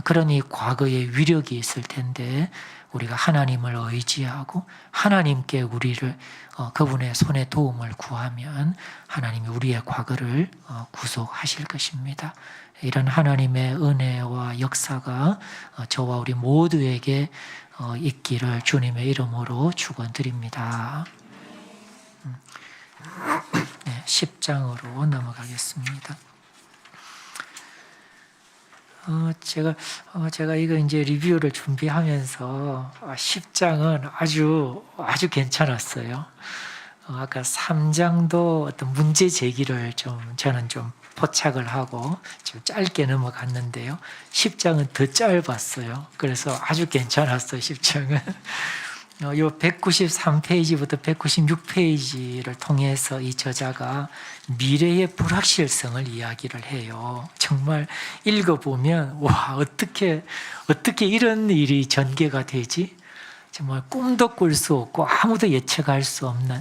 그런 이 과거의 위력이 있을 텐데 우리가 하나님을 의지하고 하나님께 우리를 그분의 손에 도움을 구하면 하나님이 우리의 과거를 구속하실 것입니다. 이런 하나님의 은혜와 역사가 저와 우리 모두에게 있기를 주님의 이름으로 축원드립니다. 10장으로 넘어가겠습니다. 제가 이거 이제 리뷰를 준비하면서 10장은 아주 괜찮았어요. 아까 3장도 어떤 문제 제기를 저는 좀 포착을 하고 좀 짧게 넘어갔는데요. 10장은 더 짧았어요. 그래서 아주 괜찮았어요. 10장은. 이 193페이지부터 196페이지를 통해서 이 저자가 미래의 불확실성을 이야기를 해요. 정말 읽어보면 와, 어떻게 이런 일이 전개가 되지? 정말 꿈도 꿀 수 없고 아무도 예측할 수 없는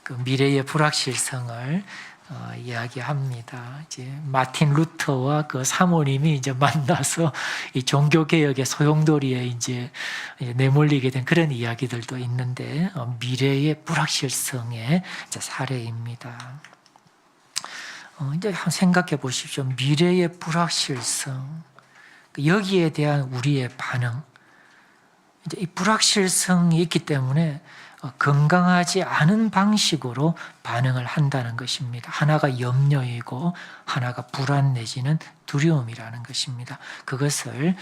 그 미래의 불확실성을 이야기합니다. 이제 마틴 루터와 그 사모님이 이제 만나서 이 종교개혁의 소용돌이에 이제 내몰리게 된 그런 이야기들도 있는데 미래의 불확실성의 사례입니다. 이제 한번 생각해 보십시오. 미래의 불확실성, 여기에 대한 우리의 반응. 이제 이 불확실성이 있기 때문에 건강하지 않은 방식으로 반응을 한다는 것입니다. 하나가 염려이고 하나가 불안 내지는 두려움이라는 것입니다. 그것을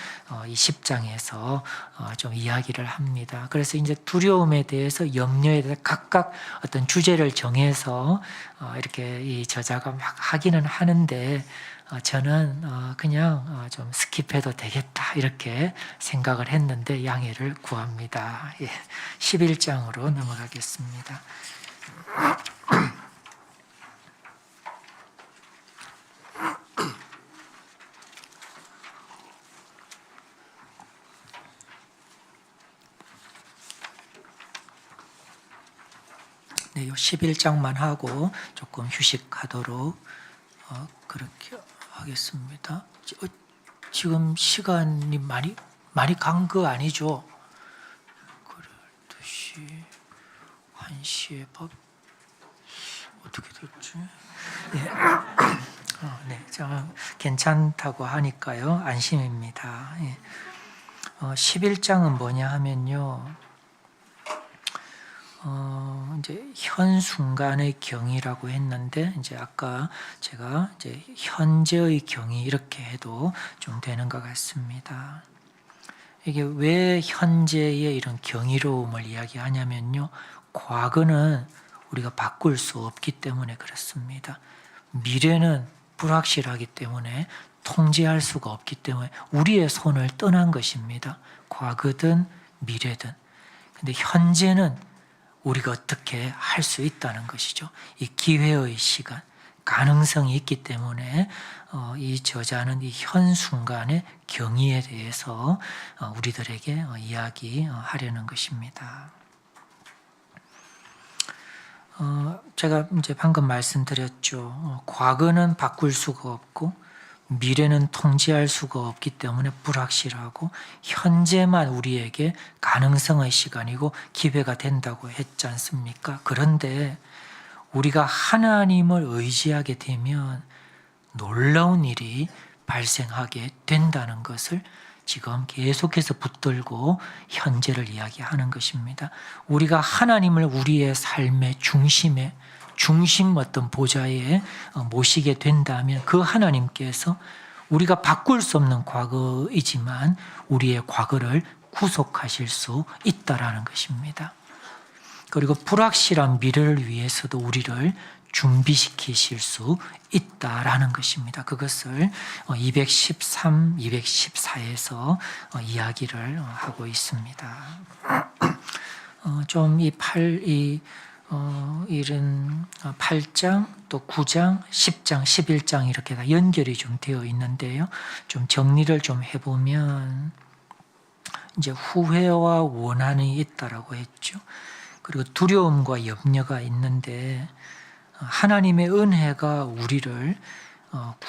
이 10장에서 좀 이야기를 합니다. 그래서 이제 두려움에 대해서 염려에 대해서 각각 어떤 주제를 정해서 이렇게 이 저자가 막 하기는 하는데 저는 그냥 좀 스킵해도 되겠다 이렇게 생각을 했는데 양해를 구합니다. 11장으로 넘어가겠습니다. 네, 요 11장만 하고 조금 휴식하도록 그렇게 하겠습니다. 지금 시간이 많이 간 거 아니죠? 12시, 1시에 밥 어떻게 됐지? 네, 괜찮다고 하니까요. 안심입니다. 11장은 뭐냐 하면요. 이제 현 순간의 경이라고 했는데 이제 아까 제가 이제 현재의 경이 이렇게 해도 좀 되는 것 같습니다. 이게 왜 현재의 이런 경이로움을 이야기하냐면요. 과거는 우리가 바꿀 수 없기 때문에 그렇습니다. 미래는 불확실하기 때문에 통제할 수가 없기 때문에 우리의 손을 떠난 것입니다. 과거든 미래든. 근데 현재는 우리가 어떻게 할 수 있다는 것이죠. 이 기회의 시간, 가능성이 있기 때문에 이 저자는 이 현 순간의 경위에 대해서 우리들에게 이야기하려는 것입니다. 제가 이제 방금 말씀드렸죠. 과거는 바꿀 수가 없고 미래는 통제할 수가 없기 때문에 불확실하고 현재만 우리에게 가능성의 시간이고 기회가 된다고 했지 않습니까? 그런데 우리가 하나님을 의지하게 되면 놀라운 일이 발생하게 된다는 것을 지금 계속해서 붙들고 현재를 이야기하는 것입니다. 우리가 하나님을 우리의 삶의 중심 어떤 보좌에 모시게 된다면 그 하나님께서 우리가 바꿀 수 없는 과거이지만 우리의 과거를 구속하실 수 있다라는 것입니다. 그리고 불확실한 미래를 위해서도 우리를 준비시키실 수 있다라는 것입니다. 그것을 213, 214에서 이야기를 하고 있습니다. 좀 이런 8장, 또 9장, 10장, 11장 이렇게 다 연결이 좀 되어 있는데요. 좀 정리를 좀 해보면 이제 후회와 원한이 있다라고 했죠. 그리고 두려움과 염려가 있는데 하나님의 은혜가 우리를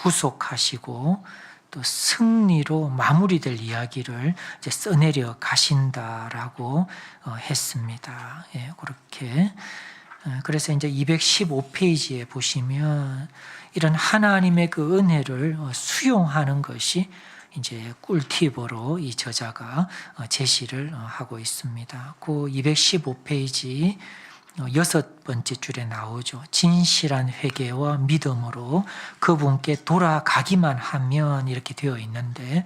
구속하시고 또 승리로 마무리될 이야기를 이제 써내려 가신다라고 했습니다. 예, 그렇게. 그래서 이제 215페이지에 보시면 이런 하나님의 그 은혜를 수용하는 것이 이제 꿀팁으로 이 저자가 제시를 하고 있습니다. 그 215페이지 6번째 줄에 나오죠. 진실한 회개와 믿음으로 그분께 돌아가기만 하면 이렇게 되어 있는데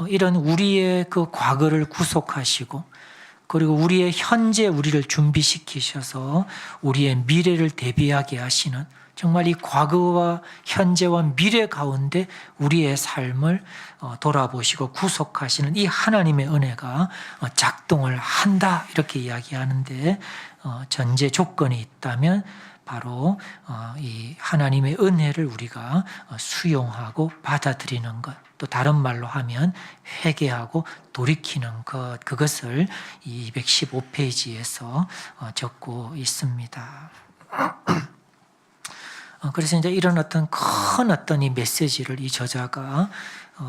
이런 우리의 그 과거를 구속하시고 그리고 우리의 현재 우리를 준비시키셔서 우리의 미래를 대비하게 하시는 정말 이 과거와 현재와 미래 가운데 우리의 삶을 돌아보시고 구속하시는 이 하나님의 은혜가 작동을 한다 이렇게 이야기하는데 전제 조건이 있다면 바로 이 하나님의 은혜를 우리가 수용하고 받아들이는 것, 또 다른 말로 하면 회개하고 돌이키는 것, 그것을 이 215페이지에서 적고 있습니다. 그래서 이제 이런 어떤 큰 이 메시지를 이 저자가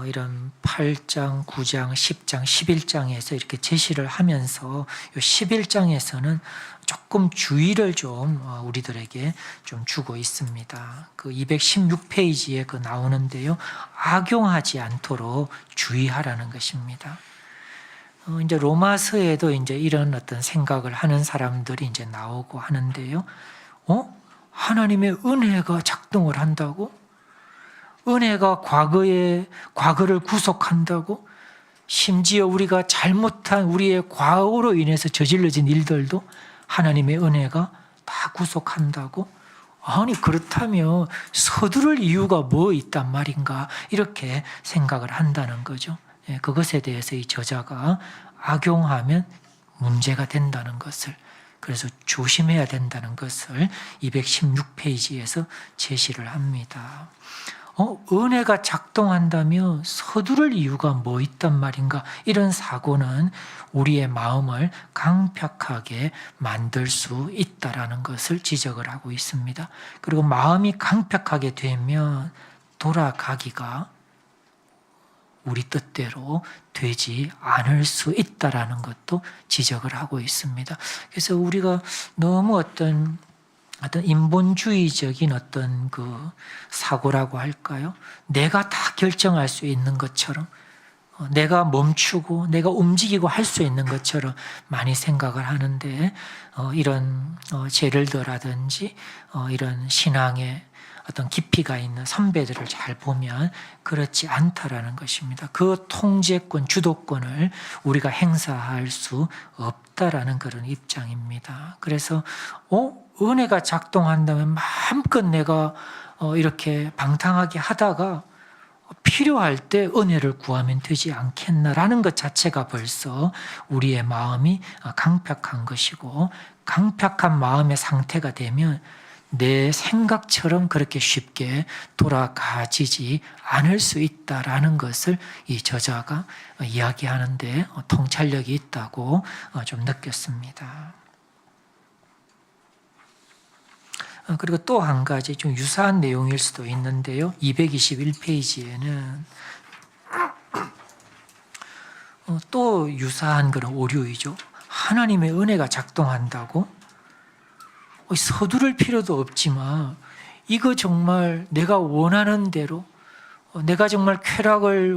이런 8장, 9장, 10장, 11장에서 이렇게 제시를 하면서 이 11장에서는 조금 주의를 좀 우리들에게 좀 주고 있습니다. 그 216페이지에 그 나오는데요. 악용하지 않도록 주의하라는 것입니다. 이제 로마서에도 이제 이런 어떤 생각을 하는 사람들이 이제 나오고 하는데요. 하나님의 은혜가 작동을 한다고? 은혜가 과거를 구속한다고? 심지어 우리가 잘못한 우리의 과오로 인해서 저질러진 일들도 하나님의 은혜가 다 구속한다고? 아니, 그렇다면 서두를 이유가 뭐 있단 말인가? 이렇게 생각을 한다는 거죠. 그것에 대해서 이 저자가 악용하면 문제가 된다는 것을, 그래서 조심해야 된다는 것을 216페이지에서 제시를 합니다. 은혜가 작동한다면 서두를 이유가 뭐 있단 말인가? 이런 사고는 우리의 마음을 강팍하게 만들 수 있다라는 것을 지적을 하고 있습니다. 그리고 마음이 강팍하게 되면 돌아가기가 우리 뜻대로 되지 않을 수 있다라는 것도 지적을 하고 있습니다. 그래서 우리가 너무 어떤 인본주의적인 어떤 그 사고라고 할까요? 내가 다 결정할 수 있는 것처럼, 내가 멈추고 내가 움직이고 할 수 있는 것처럼 많이 생각을 하는데, 이런 제를더라든지 이런 신앙의 어떤 깊이가 있는 선배들을 잘 보면 그렇지 않다라는 것입니다. 그 통제권, 주도권을 우리가 행사할 수 없다라는 그런 입장입니다. 그래서 은혜가 작동한다면 마음껏 내가 이렇게 방탕하게 하다가 필요할 때 은혜를 구하면 되지 않겠나라는 것 자체가 벌써 우리의 마음이 강팍한 것이고, 강팍한 마음의 상태가 되면 내 생각처럼 그렇게 쉽게 돌아가지지 않을 수 있다라는 것을 이 저자가 이야기하는데 통찰력이 있다고 좀 느꼈습니다. 그리고 또 한 가지 좀 유사한 내용일 수도 있는데요. 221페이지에는 또 유사한 그런 오류이죠. 하나님의 은혜가 작동한다고? 서두를 필요도 없지만 이거 정말 내가 원하는 대로, 내가 정말 쾌락을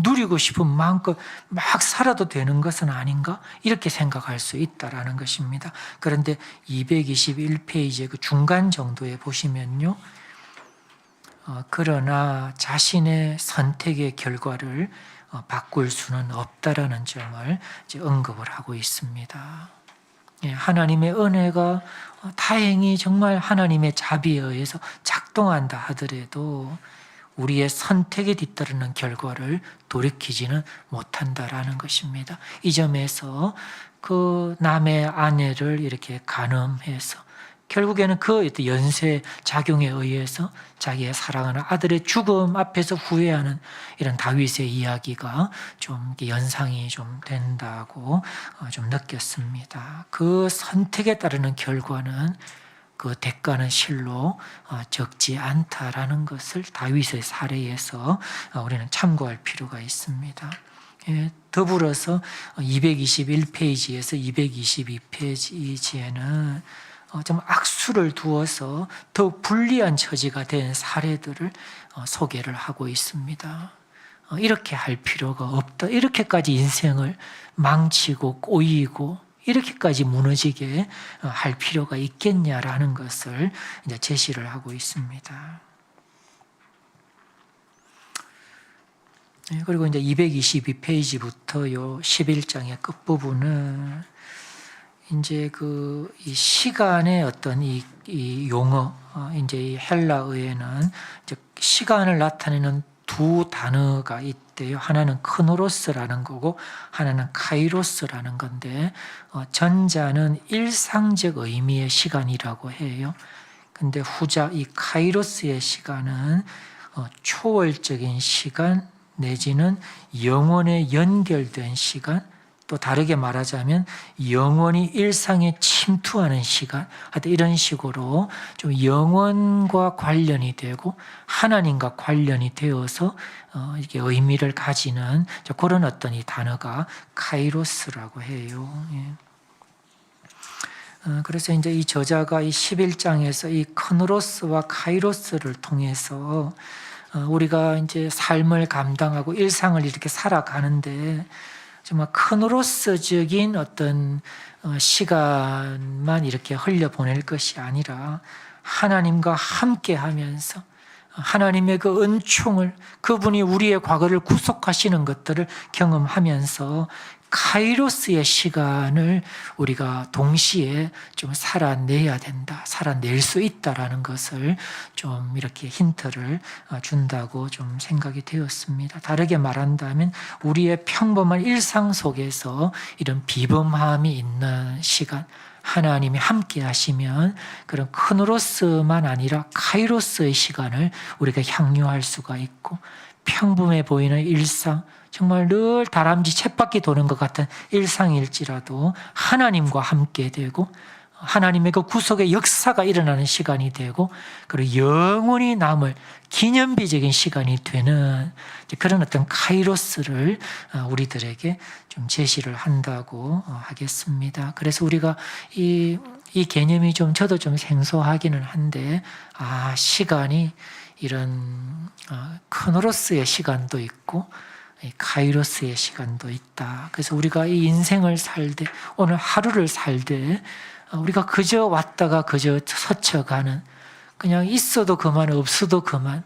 누리고 싶은 마음껏 막 살아도 되는 것은 아닌가? 이렇게 생각할 수 있다라는 것입니다. 그런데 221페이지의 그 중간 정도에 보시면요, 그러나 자신의 선택의 결과를 바꿀 수는 없다라는 점을 이제 언급을 하고 있습니다. 하나님의 은혜가 다행히 정말 하나님의 자비에 의해서 작동한다 하더라도 우리의 선택에 뒤따르는 결과를 돌이키지는 못한다라는 것입니다. 이 점에서 그 남의 아내를 이렇게 간음해서 결국에는 그 연쇄 작용에 의해서 자기의 사랑하는 아들의 죽음 앞에서 후회하는 이런 다윗의 이야기가 좀 연상이 좀 된다고 좀 느꼈습니다. 그 선택에 따르는 결과는, 그 대가는 실로 적지 않다라는 것을 다윗의 사례에서 우리는 참고할 필요가 있습니다. 더불어서 221페이지에서 222페이지에는 좀 악수를 두어서 더욱 불리한 처지가 된 사례들을 소개를 하고 있습니다. 이렇게 할 필요가 없다. 이렇게까지 인생을 망치고 꼬이고 이렇게까지 무너지게 할 필요가 있겠냐라는 것을 이제 제시를 하고 있습니다. 그리고 이제 222페이지부터 요 11장의 끝부분은 이제 이 시간의 어떤 이 용어, 이제 이 헬라어에는 이제 시간을 나타내는 두 단어가 있대요. 하나는 크노로스라는 거고 하나는 카이로스라는 건데, 전자는 일상적 의미의 시간이라고 해요. 근데 후자 이 카이로스의 시간은 초월적인 시간 내지는 영원에 연결된 시간, 또 다르게 말하자면 영원히 일상에 침투하는 시간, 하여튼 이런 식으로 좀 영원과 관련이 되고 하나님과 관련이 되어서 이렇게 의미를 가지는 그런 어떤 이 단어가 카이로스라고 해요. 그래서 이제 이 저자가 이 11장에서 이 크노로스와 카이로스를 통해서 우리가 이제 삶을 감당하고 일상을 이렇게 살아가는데 정말 크노로스적인 어떤 시간만 이렇게 흘려보낼 것이 아니라 하나님과 함께 하면서 하나님의 그 은총을, 그분이 우리의 과거를 구속하시는 것들을 경험하면서 카이로스의 시간을 우리가 동시에 좀 살아내야 된다, 살아낼 수 있다라는 것을 좀 이렇게 힌트를 준다고 좀 생각이 되었습니다. 다르게 말한다면 우리의 평범한 일상 속에서 이런 비범함이 있는 시간, 하나님이 함께 하시면 그런 크노로스만 아니라 카이로스의 시간을 우리가 향유할 수가 있고, 평범해 보이는 일상, 정말 늘 다람쥐 쳇바퀴 도는 것 같은 일상일지라도 하나님과 함께 되고 하나님의 그 구속의 역사가 일어나는 시간이 되고, 그리고 영원히 남을 기념비적인 시간이 되는 그런 어떤 카이로스를 우리들에게 좀 제시를 한다고 하겠습니다. 그래서 우리가 이 개념이 좀 저도 좀 생소하기는 한데, 시간이 이런 크노로스의 시간도 있고 카이로스의 시간도 있다. 그래서 우리가 이 인생을 살되, 오늘 하루를 살되 우리가 그저 왔다가 그저 스쳐가는, 그냥 있어도 그만 없어도 그만,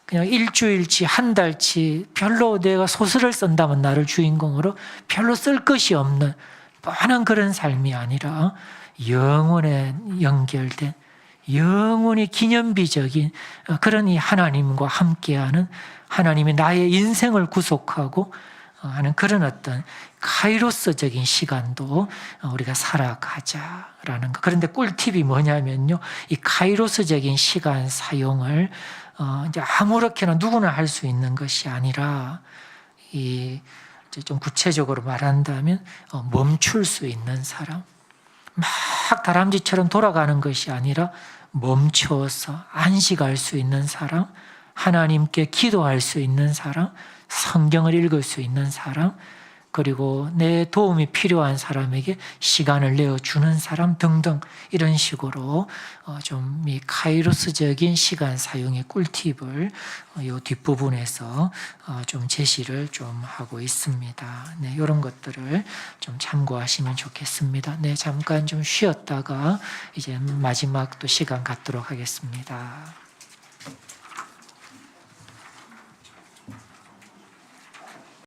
그냥 일주일치 한 달치 별로 내가 소설을 쓴다면 나를 주인공으로 별로 쓸 것이 없는 뻔한 그런 삶이 아니라 영원에 연결된 영원히 기념비적인 그런 이 하나님과 함께하는, 하나님이 나의 인생을 구속하고 하는 그런 어떤 카이로스적인 시간도 우리가 살아가자라는 것. 그런데 꿀팁이 뭐냐면요, 이 카이로스적인 시간 사용을 이제 아무렇게나 누구나 할 수 있는 것이 아니라, 좀 구체적으로 말한다면 멈출 수 있는 사람, 막 다람쥐처럼 돌아가는 것이 아니라 멈춰서 안식할 수 있는 사람, 하나님께 기도할 수 있는 사람, 성경을 읽을 수 있는 사람, 그리고 내 도움이 필요한 사람에게 시간을 내어주는 사람 등등, 이런 식으로 좀 이 카이로스적인 시간 사용의 꿀팁을 이 뒷부분에서 좀 제시를 좀 하고 있습니다. 네, 이런 것들을 좀 참고하시면 좋겠습니다. 네, 잠깐 좀 쉬었다가 이제 마지막 또 시간 갖도록 하겠습니다.